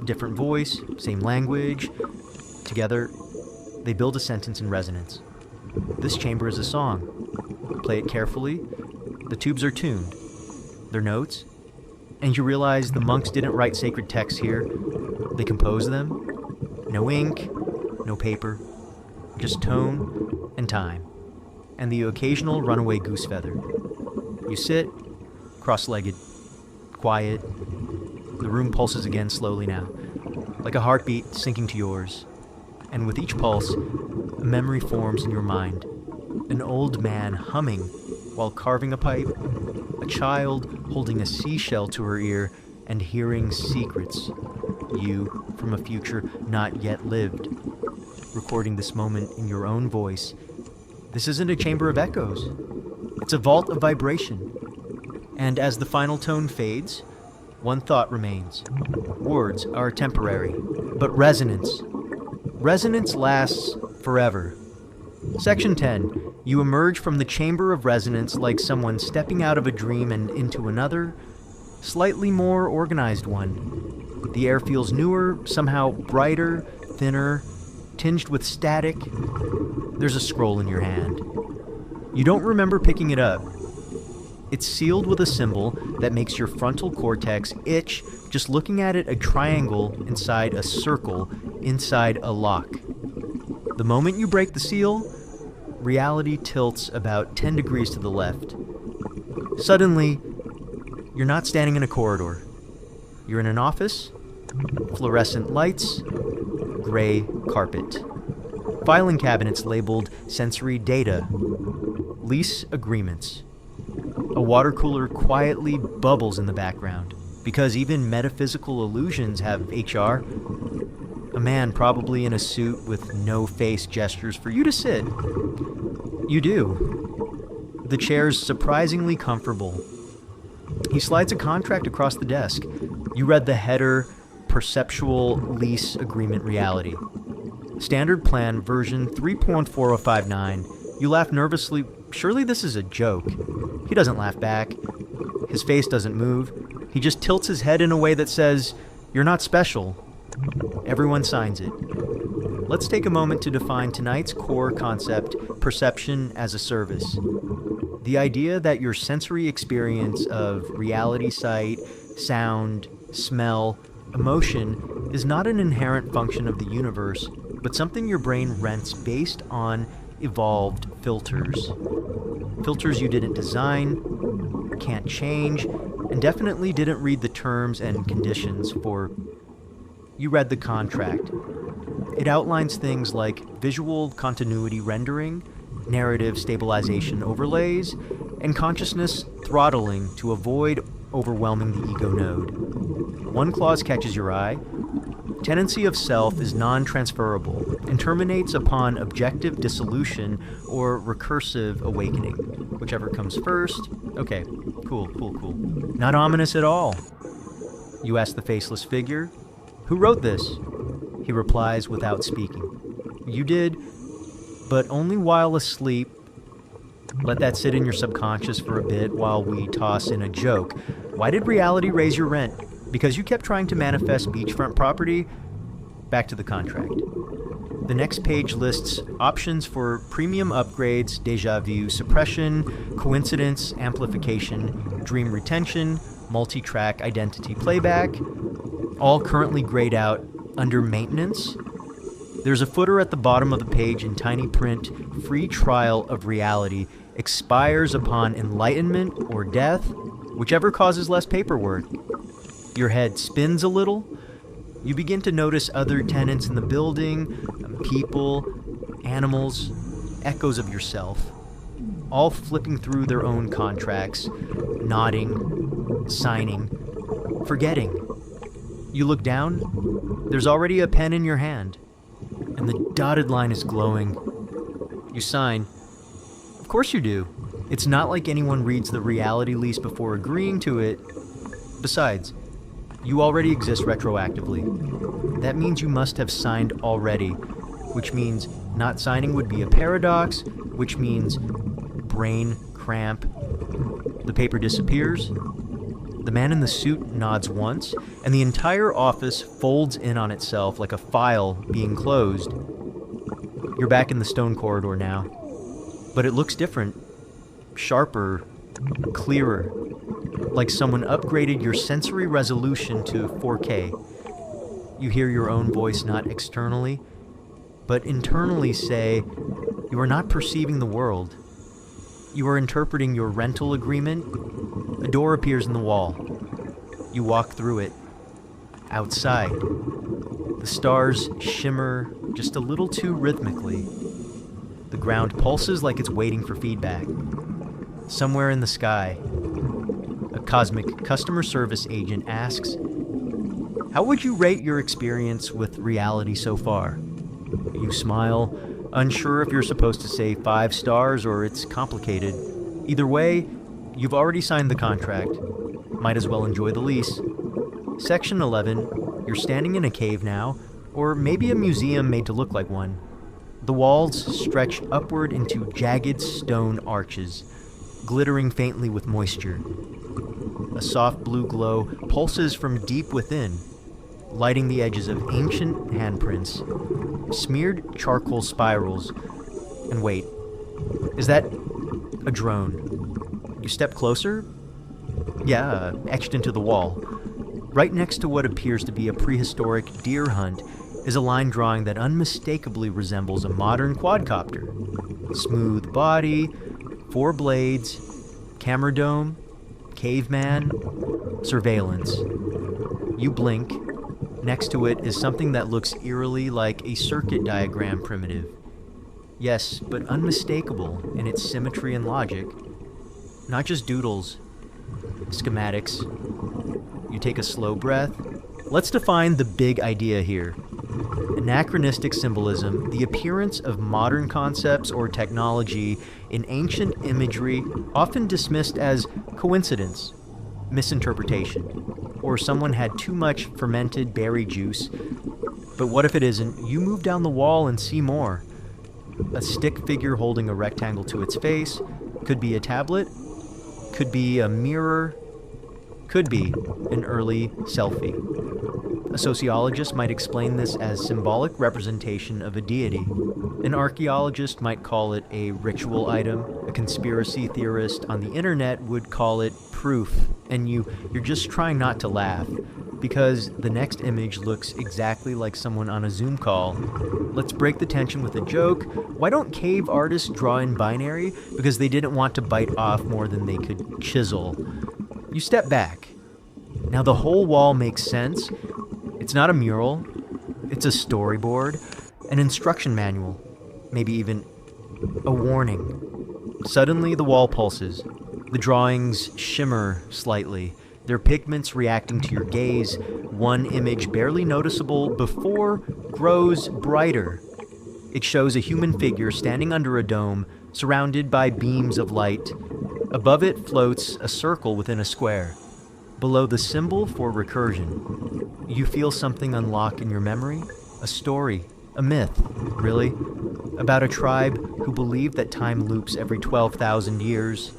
different voice, same language. Together, they build a sentence in resonance. This chamber is a song. Play it carefully. The tubes are tuned. They're notes. And you realize the monks didn't write sacred texts here. They composed them. No ink, no paper, just tone and time, and the occasional runaway goose feather. You sit, cross-legged, quiet. The room pulses again slowly now, like a heartbeat sinking to yours. And with each pulse, a memory forms in your mind. An old man humming while carving a pipe, a child holding a seashell to her ear and hearing secrets. You, from a future not yet lived, recording this moment in your own voice. This isn't a chamber of echoes. It's a vault of vibration. And as the final tone fades, one thought remains. Words are temporary, but resonance, Resonance lasts forever. Section 10. You emerge from the chamber of resonance like someone stepping out of a dream and into another, slightly more organized one. The air feels newer, somehow brighter, thinner, tinged with static. There's a scroll in your hand. You don't remember picking it up. It's sealed with a symbol that makes your frontal cortex itch just looking at it, a triangle inside a circle inside a lock. The moment you break the seal, reality tilts about 10 degrees to the left. Suddenly, you're not standing in a corridor. You're in an office, fluorescent lights, gray carpet. Filing cabinets labeled sensory data, lease agreements. A water cooler quietly bubbles in the background, because even metaphysical illusions have HR. A man probably in a suit with no face gestures for you to sit. You do. The chair's surprisingly comfortable. He slides a contract across the desk. You read the header, Perceptual Lease Agreement Reality. Standard plan version 3.4059. You laugh nervously. Surely this is a joke. He doesn't laugh back. His face doesn't move. He just tilts his head in a way that says, "You're not special." Everyone signs it. Let's take a moment to define tonight's core concept, perception as a service. The idea that your sensory experience of reality, sight, sound, smell, emotion is not an inherent function of the universe, but something your brain rents based on evolved filters. Filters you didn't design, can't change, and definitely didn't read the terms and conditions for. You read the contract. It outlines things like visual continuity rendering, narrative stabilization overlays, and consciousness throttling to avoid overwhelming the ego node. One clause catches your eye. Tenancy of self is non-transferable and terminates upon objective dissolution or recursive awakening. Whichever comes first. Okay, cool. Not ominous at all. You ask the faceless figure, "Who wrote this?" He replies without speaking. "You did, but only while asleep." Let that sit in your subconscious for a bit while we toss in a joke. Why did reality raise your rent? Because you kept trying to manifest beachfront property? Back to the contract. The next page lists options for premium upgrades, deja vu suppression, coincidence amplification, dream retention, multi-track identity playback, all currently grayed out under maintenance. There's a footer at the bottom of the page in tiny print, free trial of reality, expires upon enlightenment or death, whichever causes less paperwork. Your head spins a little. You begin to notice other tenants in the building, people, animals, echoes of yourself, all flipping through their own contracts, nodding, signing, forgetting. You look down. There's already a pen in your hand, and the dotted line is glowing. You sign. Of course you do. It's not like anyone reads the reality lease before agreeing to it. Besides, you already exist retroactively. That means you must have signed already, which means not signing would be a paradox, which means brain cramp. The paper disappears. The man in the suit nods once, and the entire office folds in on itself like a file being closed. You're back in the stone corridor now, but it looks different, sharper, clearer, like someone upgraded your sensory resolution to 4K. You hear your own voice not externally, but internally say, you are not perceiving the world. You are interpreting your rental agreement. A door appears in the wall. You walk through it. Outside, the stars shimmer just a little too rhythmically. The ground pulses like it's waiting for feedback. Somewhere in the sky, a cosmic customer service agent asks, "How would you rate your experience with reality so far?" You smile, unsure if you're supposed to say 5 stars or it's complicated. Either way, you've already signed the contract. Might as well enjoy the lease. Section 11, you're standing in a cave now, or maybe a museum made to look like one. The walls stretched upward into jagged stone arches, glittering faintly with moisture. A soft blue glow pulses from deep within, lighting the edges of ancient handprints, smeared charcoal spirals. And wait, is that a drone? You step closer? Yeah, etched into the wall. Right next to what appears to be a prehistoric deer hunt is a line drawing that unmistakably resembles a modern quadcopter. Smooth body, 4 blades, camera dome, caveman, surveillance. You blink. Next to it is something that looks eerily like a circuit diagram primitive. Yes, but unmistakable in its symmetry and logic. Not just doodles, schematics. You take a slow breath. Let's define the big idea here. Anachronistic symbolism, the appearance of modern concepts or technology in ancient imagery, often dismissed as coincidence, misinterpretation, or someone had too much fermented berry juice. But what if it isn't? You move down the wall and see more. A stick figure holding a rectangle to its face, could be a tablet, could be a mirror, could be an early selfie. A sociologist might explain this as symbolic representation of a deity. An archaeologist might call it a ritual item. A conspiracy theorist on the internet would call it proof. And you're just trying not to laugh, because the next image looks exactly like someone on a Zoom call. Let's break the tension with a joke. Why don't cave artists draw in binary? Because they didn't want to bite off more than they could chisel. You step back. Now the whole wall makes sense. It's not a mural, it's a storyboard, an instruction manual, maybe even a warning. Suddenly the wall pulses. The drawings shimmer slightly, their pigments reacting to your gaze. One image barely noticeable before grows brighter. It shows a human figure standing under a dome, surrounded by beams of light. Above it floats a circle within a square. Below the symbol for recursion, you feel something unlock in your memory. A story, a myth, really, about a tribe who believed that time loops every 12,000 years,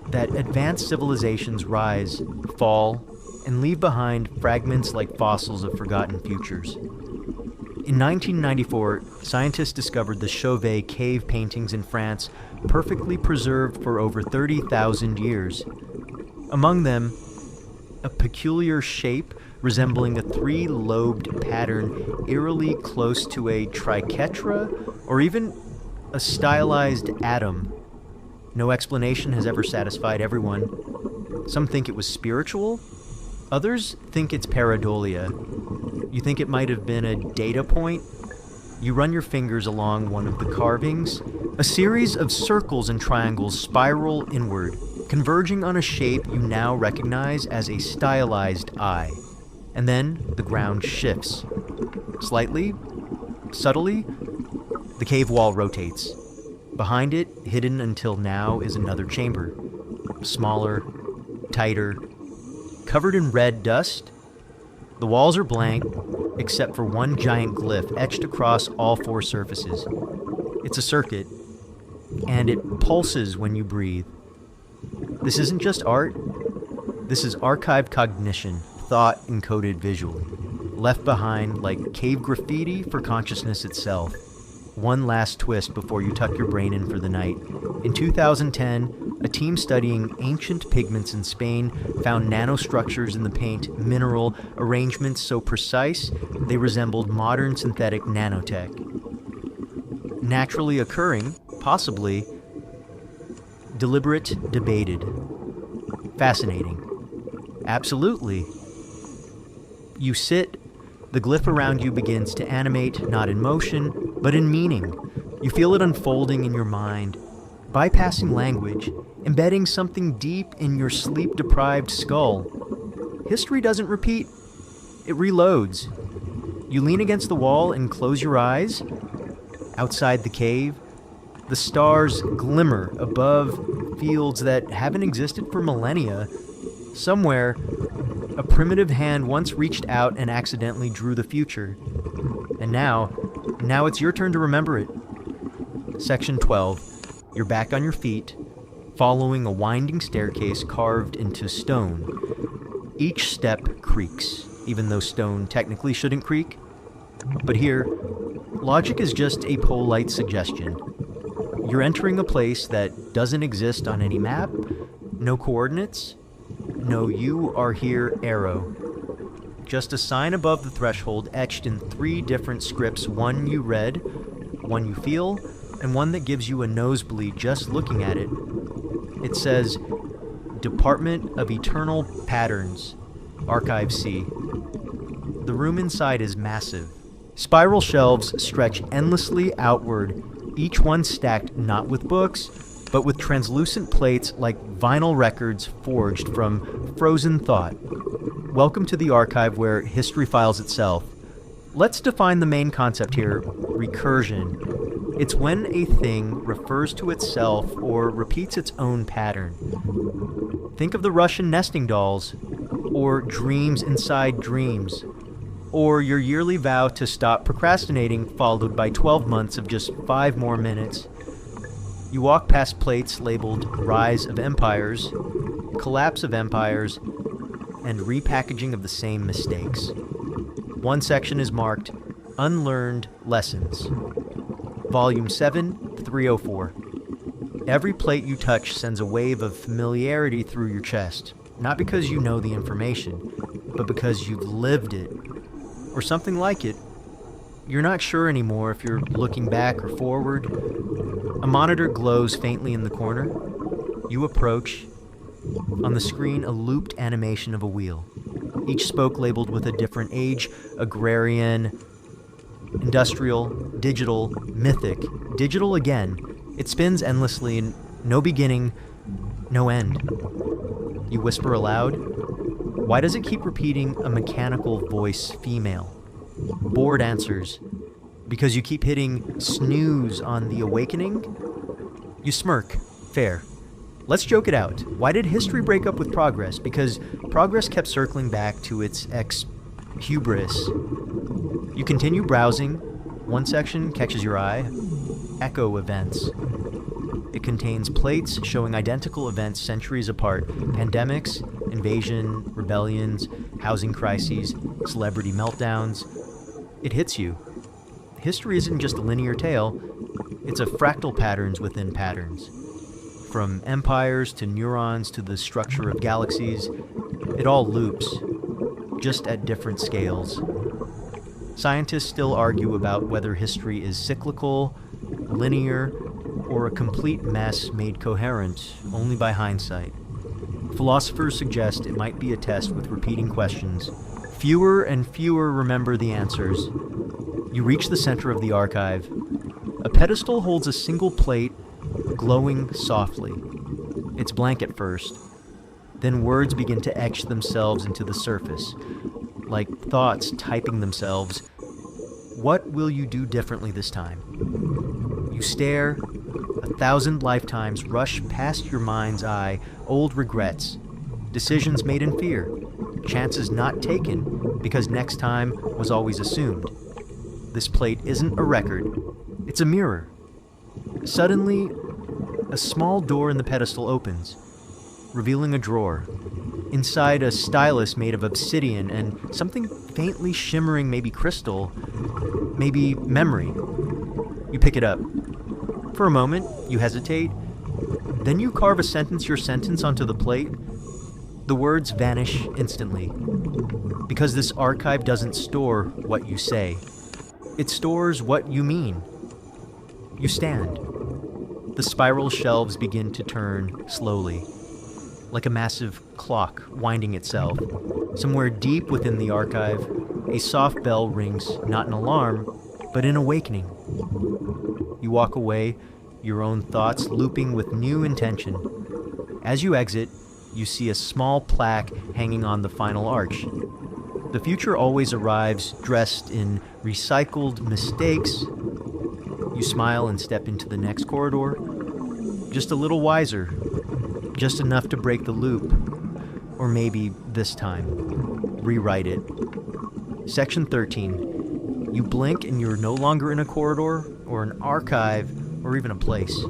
that advanced civilizations rise, fall, and leave behind fragments like fossils of forgotten futures. In 1994, scientists discovered the Chauvet cave paintings in France, perfectly preserved for over 30,000 years. Among them, a peculiar shape resembling a 3-lobed pattern eerily close to a triquetra or even a stylized atom. No explanation has ever satisfied everyone. Some think it was spiritual. Others think it's pareidolia. You think it might have been a data point? You run your fingers along one of the carvings. A series of circles and triangles spiral inward, converging on a shape you now recognize as a stylized eye. And then the ground shifts. Slightly, subtly, the cave wall rotates. Behind it, hidden until now, is another chamber. Smaller, tighter, covered in red dust. The walls are blank, except for one giant glyph etched across all 4 surfaces. It's a circuit, and it pulses when you breathe. This isn't just art. This is archived cognition, thought encoded visually, left behind like cave graffiti for consciousness itself. One last twist before you tuck your brain in for the night. In 2010, a team studying ancient pigments in Spain found nanostructures in the paint mineral arrangements so precise they resembled modern synthetic nanotech. Naturally occurring, possibly, deliberate, debated. Fascinating. Absolutely. You sit, the glyph around you begins to animate, not in motion, but in meaning. You feel it unfolding in your mind, bypassing language, embedding something deep in your sleep-deprived skull. History doesn't repeat, it reloads. You lean against the wall and close your eyes. Outside the cave, the stars glimmer above fields that haven't existed for millennia. Somewhere, a primitive hand once reached out and accidentally drew the future. And now it's your turn to remember it. Section 12. You're back on your feet, following a winding staircase carved into stone. Each step creaks, even though stone technically shouldn't creak. But here, logic is just a polite suggestion. You're entering a place that doesn't exist on any map, no coordinates, no "you are here" arrow. Just a sign above the threshold etched in 3 different scripts, one you read, one you feel, and one that gives you a nosebleed just looking at it. It says, Department of Eternal Patterns, Archive C. The room inside is massive. Spiral shelves stretch endlessly outward, each one stacked not with books, but with translucent plates like vinyl records forged from frozen thought. Welcome to the archive where history files itself. Let's define the main concept here, recursion. It's when a thing refers to itself or repeats its own pattern. Think of the Russian nesting dolls, or dreams inside dreams, or your yearly vow to stop procrastinating followed by 12 months of just 5 more minutes. You walk past plates labeled Rise of Empires, Collapse of Empires, and repackaging of the same mistakes. One section is marked Unlearned Lessons, Volume 7, 304. Every plate you touch sends a wave of familiarity through your chest, not because you know the information, but because you've lived it, or something like it. You're not sure anymore if you're looking back or forward. A monitor glows faintly in the corner. You approach. On the screen, a looped animation of a wheel. Each spoke labeled with a different age: agrarian, industrial, digital, mythic, digital again. It spins endlessly, no beginning, no end. You whisper aloud. Why does it keep repeating a mechanical voice, female? Bored answers. Because you keep hitting snooze on the awakening? You smirk. Fair. Let's joke it out. Why did history break up with progress? Because progress kept circling back to its hubris. You continue browsing. One section catches your eye. Echo events. It contains plates showing identical events centuries apart. Pandemics, invasion, rebellions, housing crises, celebrity meltdowns. It hits you. History isn't just a linear tale, it's a fractal patterns within patterns. From empires to neurons to the structure of galaxies, it all loops, just at different scales. Scientists still argue about whether history is cyclical, linear, or a complete mess made coherent only by hindsight. Philosophers suggest it might be a test with repeating questions. Fewer and fewer remember the answers. You reach the center of the archive. A pedestal holds a single plate, glowing softly. It's blank at first. Then words begin to etch themselves into the surface, like thoughts typing themselves. What will you do differently this time? You stare. 1,000 lifetimes rush past your mind's eye, old regrets, decisions made in fear, chances not taken because next time was always assumed. This plate isn't a record, it's a mirror. Suddenly, a small door in the pedestal opens, revealing a drawer. Inside, a stylus made of obsidian and something faintly shimmering, maybe crystal, maybe memory. You pick it up. For a moment, you hesitate. Then you carve your sentence onto the plate. The words vanish instantly. Because this archive doesn't store what you say. It stores what you mean. You stand. The spiral shelves begin to turn slowly, like a massive clock winding itself. Somewhere deep within the archive, a soft bell rings, not an alarm, but an awakening. You walk away, your own thoughts looping with new intention. As you exit, you see a small plaque hanging on the final arch. The future always arrives dressed in recycled mistakes. You smile and step into the next corridor. Just a little wiser. Just enough to break the loop. Or maybe this time, rewrite it. Section 13. You blink and you're no longer in a corridor or an archive or even a place.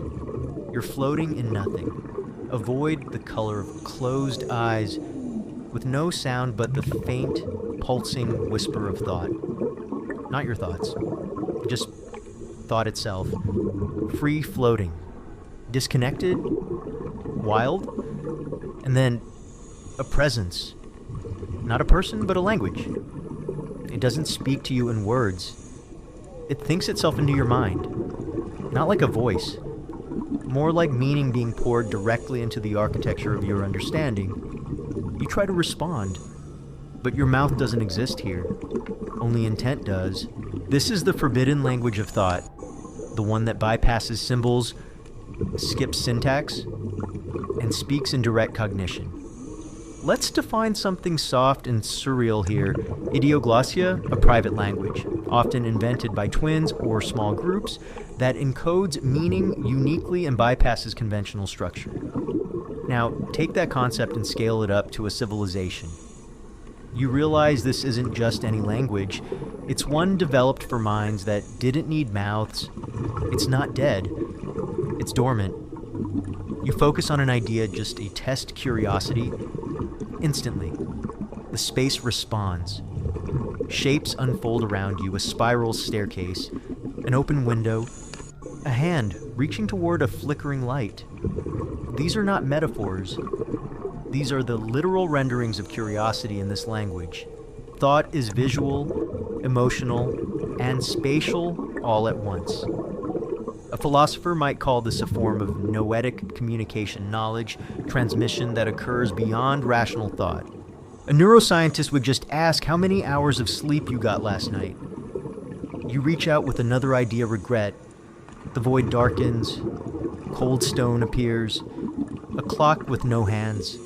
You're floating in nothing. A void the color of closed eyes with no sound but the faint, pulsing whisper of thought. Not your thoughts, just thought itself. Free floating. Disconnected, wild, and then a presence. Not a person, but a language. It doesn't speak to you in words. It thinks itself into your mind. Not like a voice. More like meaning being poured directly into the architecture of your understanding. You try to respond, but your mouth doesn't exist here. Only intent does. This is the forbidden language of thought. The one that bypasses symbols, skips syntax, and speaks in direct cognition. Let's define something soft and surreal here. Idioglossia, a private language, often invented by twins or small groups, that encodes meaning uniquely and bypasses conventional structure. Now, take that concept and scale it up to a civilization. You realize this isn't just any language. It's one developed for minds that didn't need mouths. It's not dead. It's dormant. You focus on an idea, just a test curiosity. Instantly, the space responds. Shapes unfold around you, a spiral staircase, an open window, a hand reaching toward a flickering light. These are not metaphors. These are the literal renderings of curiosity in this language. Thought is visual, emotional, and spatial all at once. A philosopher might call this a form of noetic communication, knowledge, transmission that occurs beyond rational thought. A neuroscientist would just ask how many hours of sleep you got last night. You reach out with another idea, regret. The void darkens, cold stone appears, a clock with no hands,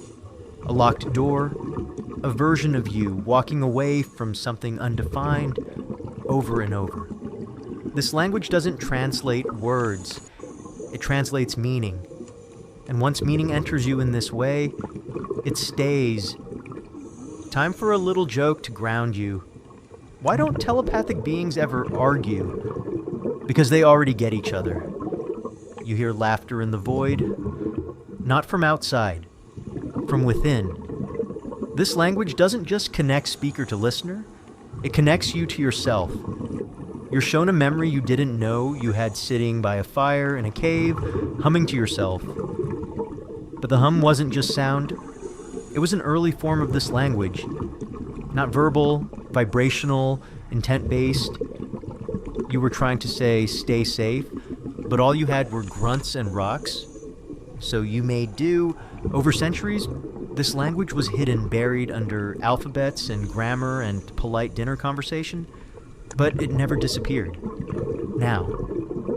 a locked door, a version of you walking away from something undefined over and over. This language doesn't translate words, it translates meaning. And once meaning enters you in this way, it stays. Time for a little joke to ground you. Why don't telepathic beings ever argue? Because they already get each other. You hear laughter in the void, not from outside, from within. This language doesn't just connect speaker to listener, it connects you to yourself. You're shown a memory you didn't know you had sitting by a fire in a cave, humming to yourself. But the hum wasn't just sound, it was an early form of this language. Not verbal, vibrational, intent-based. You were trying to say, stay safe, but all you had were grunts and rocks. So you made do. Over centuries, this language was hidden, buried under alphabets and grammar and polite dinner conversation. But it never disappeared. Now,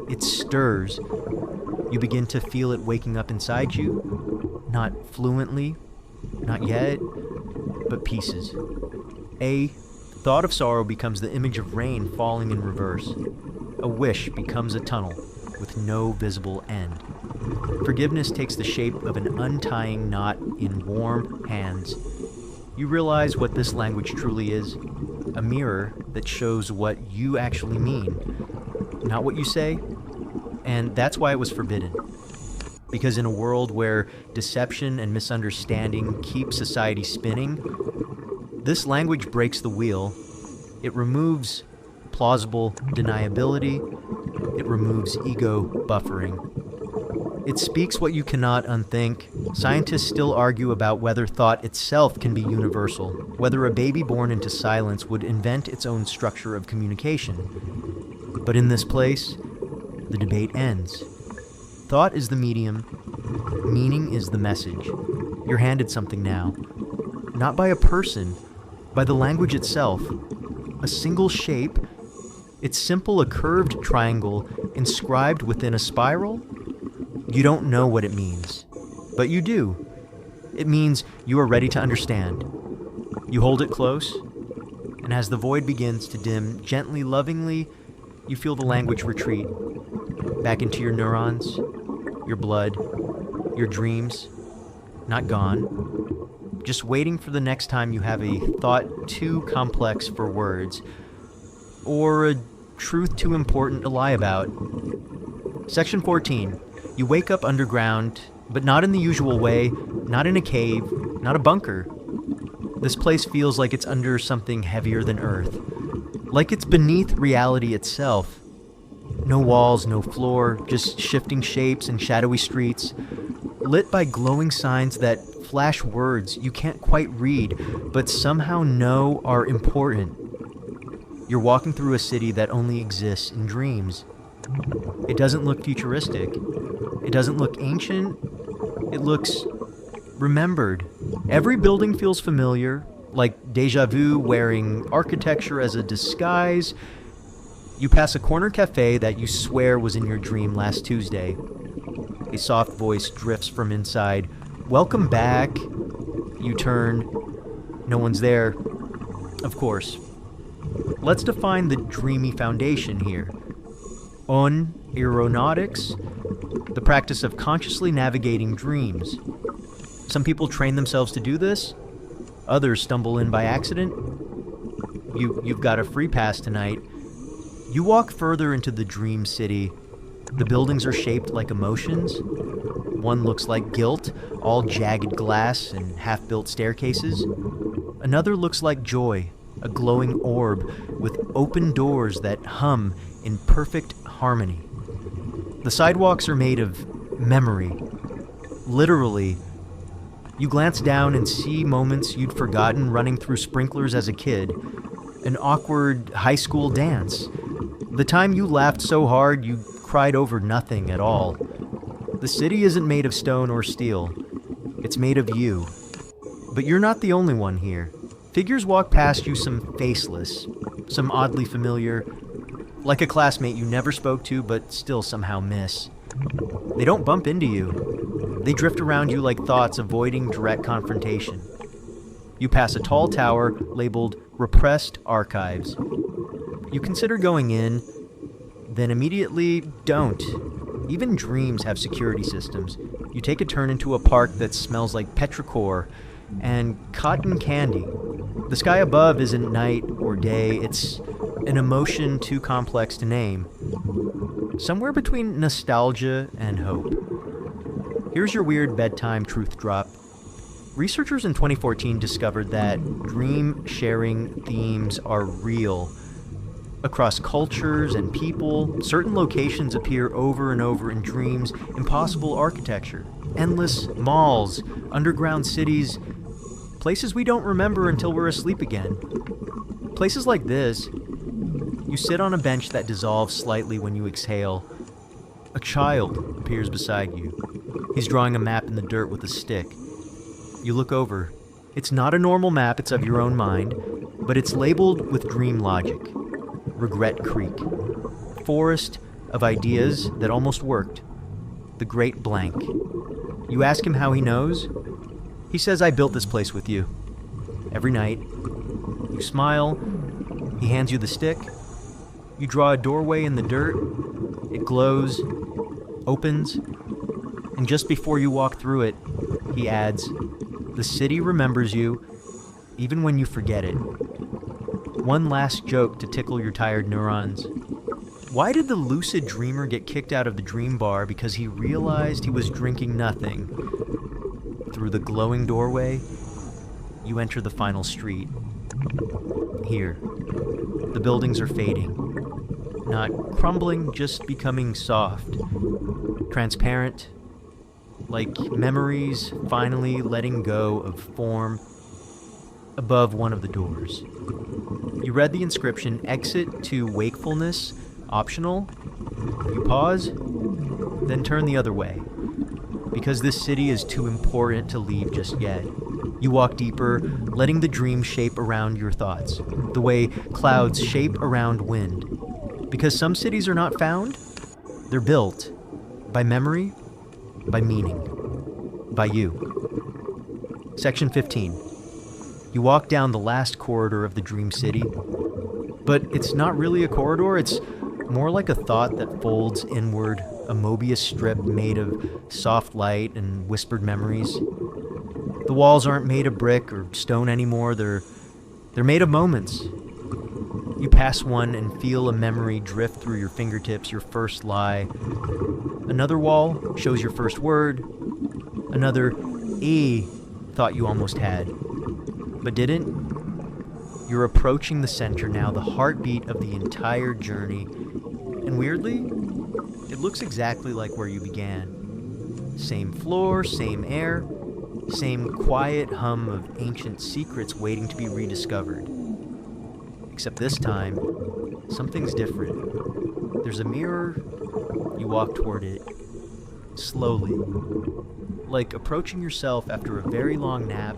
it stirs. You begin to feel it waking up inside you. Not fluently, not yet, but pieces. A thought of sorrow becomes the image of rain falling in reverse. A wish becomes a tunnel with no visible end. Forgiveness takes the shape of an untying knot in warm hands. You realize what this language truly is. A mirror that shows what you actually mean, not what you say. And that's why it was forbidden. Because in a world where deception and misunderstanding keep society spinning, this language breaks the wheel. It removes plausible deniability. It removes ego buffering. It speaks what you cannot unthink. Scientists still argue about whether thought itself can be universal, whether a baby born into silence would invent its own structure of communication. But in this place, the debate ends. Thought is the medium, meaning is the message. You're handed something now, not by a person, by the language itself. A single shape. It's simple, a curved triangle inscribed within a spiral. You don't know what it means, but you do. It means you are ready to understand. You hold it close, and as the void begins to dim gently, lovingly, you feel the language retreat back into your neurons, your blood, your dreams. Not gone, just waiting for the next time you have a thought too complex for words. or a truth too important to lie about. Section 14. You wake up underground, but not in the usual way, not in a cave, not a bunker. This place feels like it's under something heavier than Earth, like it's beneath reality itself. No walls, no floor, just shifting shapes and shadowy streets, lit by glowing signs that flash words you can't quite read, but somehow know are important. You're walking through a city that only exists in dreams. It doesn't look futuristic. It doesn't look ancient. It looks remembered. Every building feels familiar, like deja vu wearing architecture as a disguise. You pass a corner cafe that you swear was in your dream last Tuesday. A soft voice drifts from inside. Welcome back. You turn. No one's there. Of course. Let's define the dreamy foundation here. Aeronautics, the practice of consciously navigating dreams. Some people train themselves to do this. Others stumble in by accident. You've got a free pass tonight. You walk further into the dream city. The buildings are shaped like emotions. One looks like guilt, all jagged glass and half-built staircases. Another looks like joy, a glowing orb with open doors that hum in perfect harmony. The sidewalks are made of memory. Literally, you glance down and see moments you'd forgotten running through sprinklers as a kid. An awkward high school dance. The time you laughed so hard you cried over nothing at all. The city isn't made of stone or steel. It's made of you. But you're not the only one here. Figures walk past you, some faceless, some oddly familiar, like a classmate you never spoke to but still somehow miss. They don't bump into you. They drift around you like thoughts avoiding direct confrontation. You pass a tall tower labeled Repressed Archives. You consider going in, then immediately don't. Even dreams have security systems. You take a turn into a park that smells like petrichor and cotton candy. The sky above isn't night or day, it's an emotion too complex to name. Somewhere between nostalgia and hope. Here's your weird bedtime truth drop. Researchers in 2014 discovered that dream-sharing themes are real. Across cultures and people, certain locations appear over and over in dreams, impossible architecture, endless malls, underground cities, places we don't remember until we're asleep again. Places like this, you sit on a bench that dissolves slightly when you exhale. A child appears beside you. He's drawing a map in the dirt with a stick. You look over. It's not a normal map, it's of your own mind, but it's labeled with dream logic. Regret Creek. Forest of ideas that almost worked. The Great Blank. You ask him how he knows. He says, I built this place with you. Every night. You smile. He hands you the stick. You draw a doorway in the dirt. It glows, opens, and just before you walk through it, he adds, the city remembers you, even when you forget it. One last joke to tickle your tired neurons. Why did the lucid dreamer get kicked out of the dream bar because he realized he was drinking nothing? Through the glowing doorway, you enter the final street. Here, the buildings are fading. Not crumbling, just becoming soft. Transparent, like memories finally letting go of form above one of the doors. You read the inscription, exit to wakefulness, optional. You pause, then turn the other way, because this city is too important to leave just yet. You walk deeper, letting the dream shape around your thoughts, the way clouds shape around wind. Because some cities are not found, they're built by memory, by meaning, by you. Section 15. You walk down the last corridor of the dream city, but it's not really a corridor, it's more like a thought that folds inward, a Mobius strip made of soft light and whispered memories. The walls aren't made of brick or stone anymore, they're made of moments. You You pass one and feel a memory drift through your fingertips, your first lie. Another wall shows your first word. Another thought you almost had, but didn't. You're approaching the center now, the heartbeat of the entire journey. And weirdly, it looks exactly like where you began. Same floor, same air, same quiet hum of ancient secrets waiting to be rediscovered. Except this time, something's different. There's a mirror. You walk toward it, slowly, like approaching yourself after a very long nap.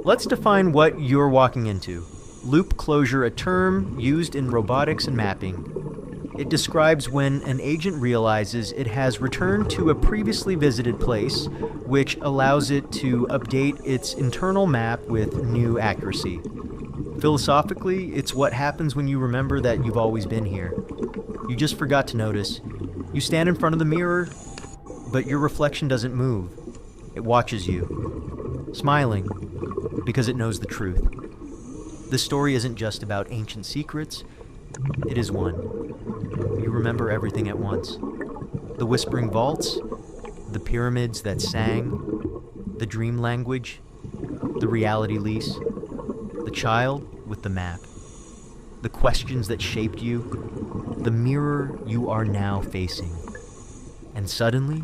Let's define what you're walking into. Loop closure, a term used in robotics and mapping. It describes when an agent realizes it has returned to a previously visited place, which allows it to update its internal map with new accuracy. Philosophically, it's what happens when you remember that you've always been here. You just forgot to notice. You stand in front of the mirror, but your reflection doesn't move. It watches you, smiling, because it knows the truth. This story isn't just about ancient secrets, it is one. You remember everything at once. The whispering vaults, the pyramids that sang, the dream language, the reality lease, the child with the map, the questions that shaped you, the mirror you are now facing. And suddenly,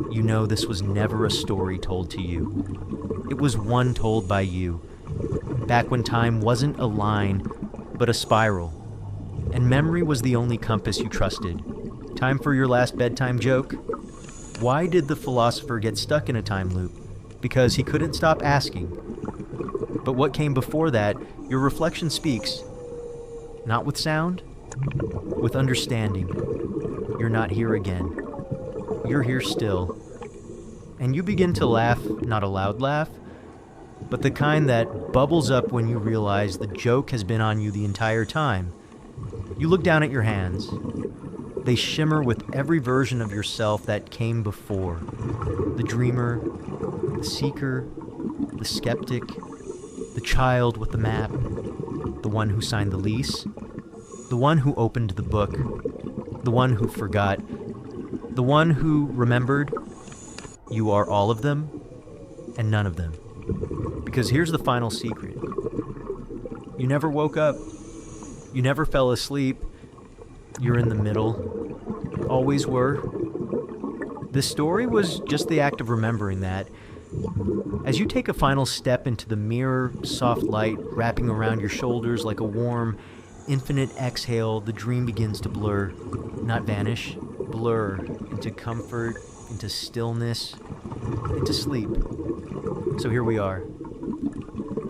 you know this was never a story told to you. It was one told by you, back when time wasn't a line, but a spiral, and memory was the only compass you trusted. Time for your last bedtime joke? Why did the philosopher get stuck in a time loop? Because he couldn't stop asking. But what came before that, your reflection speaks. Not with sound, with understanding. You're not here again. You're here still. And you begin to laugh, not a loud laugh, but the kind that bubbles up when you realize the joke has been on you the entire time. You look down at your hands. They shimmer with every version of yourself that came before. The dreamer, the seeker, the skeptic, the child with the map, the one who signed the lease, the one who opened the book, the one who forgot, the one who remembered. You are all of them and none of them. Because here's the final secret. You never woke up. You never fell asleep. You're in the middle. Always were. This story was just the act of remembering that. As you take a final step into the mirror, soft light wrapping around your shoulders like a warm, infinite exhale, the dream begins to blur, not vanish, blur into comfort, into stillness, into sleep. So here we are.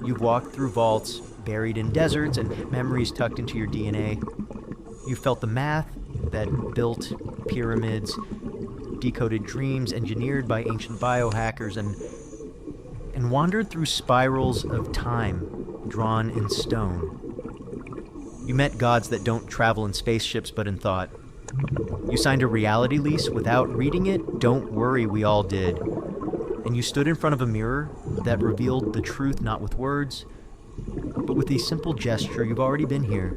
You've walked through vaults, buried in deserts, and memories tucked into your DNA. You felt the math that built pyramids, decoded dreams engineered by ancient biohackers, and wandered through spirals of time drawn in stone. You met gods that don't travel in spaceships but in thought. You signed a reality lease without reading it. Don't worry, we all did. And you stood in front of a mirror that revealed the truth not with words, but with a simple gesture. You've already been here.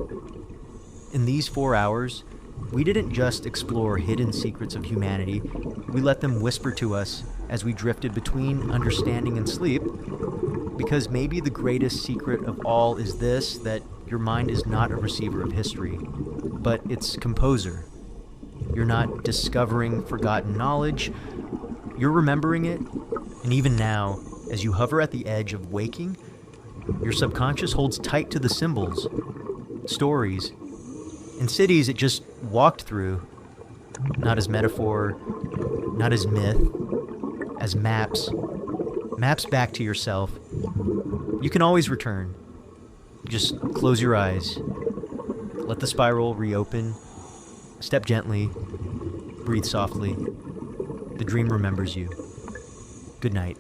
In these 4 hours, we didn't just explore hidden secrets of humanity, we let them whisper to us as we drifted between understanding and sleep, because maybe the greatest secret of all is this, that your mind is not a receiver of history, but its composer. You're not discovering forgotten knowledge, you're remembering it, and even now, as you hover at the edge of waking, your subconscious holds tight to the symbols, stories, and cities it just walked through, not as metaphor, not as myth, as maps. Maps back to yourself. You can always return. Just close your eyes. Let the spiral reopen. Step gently. Breathe softly. The dream remembers you. Good night.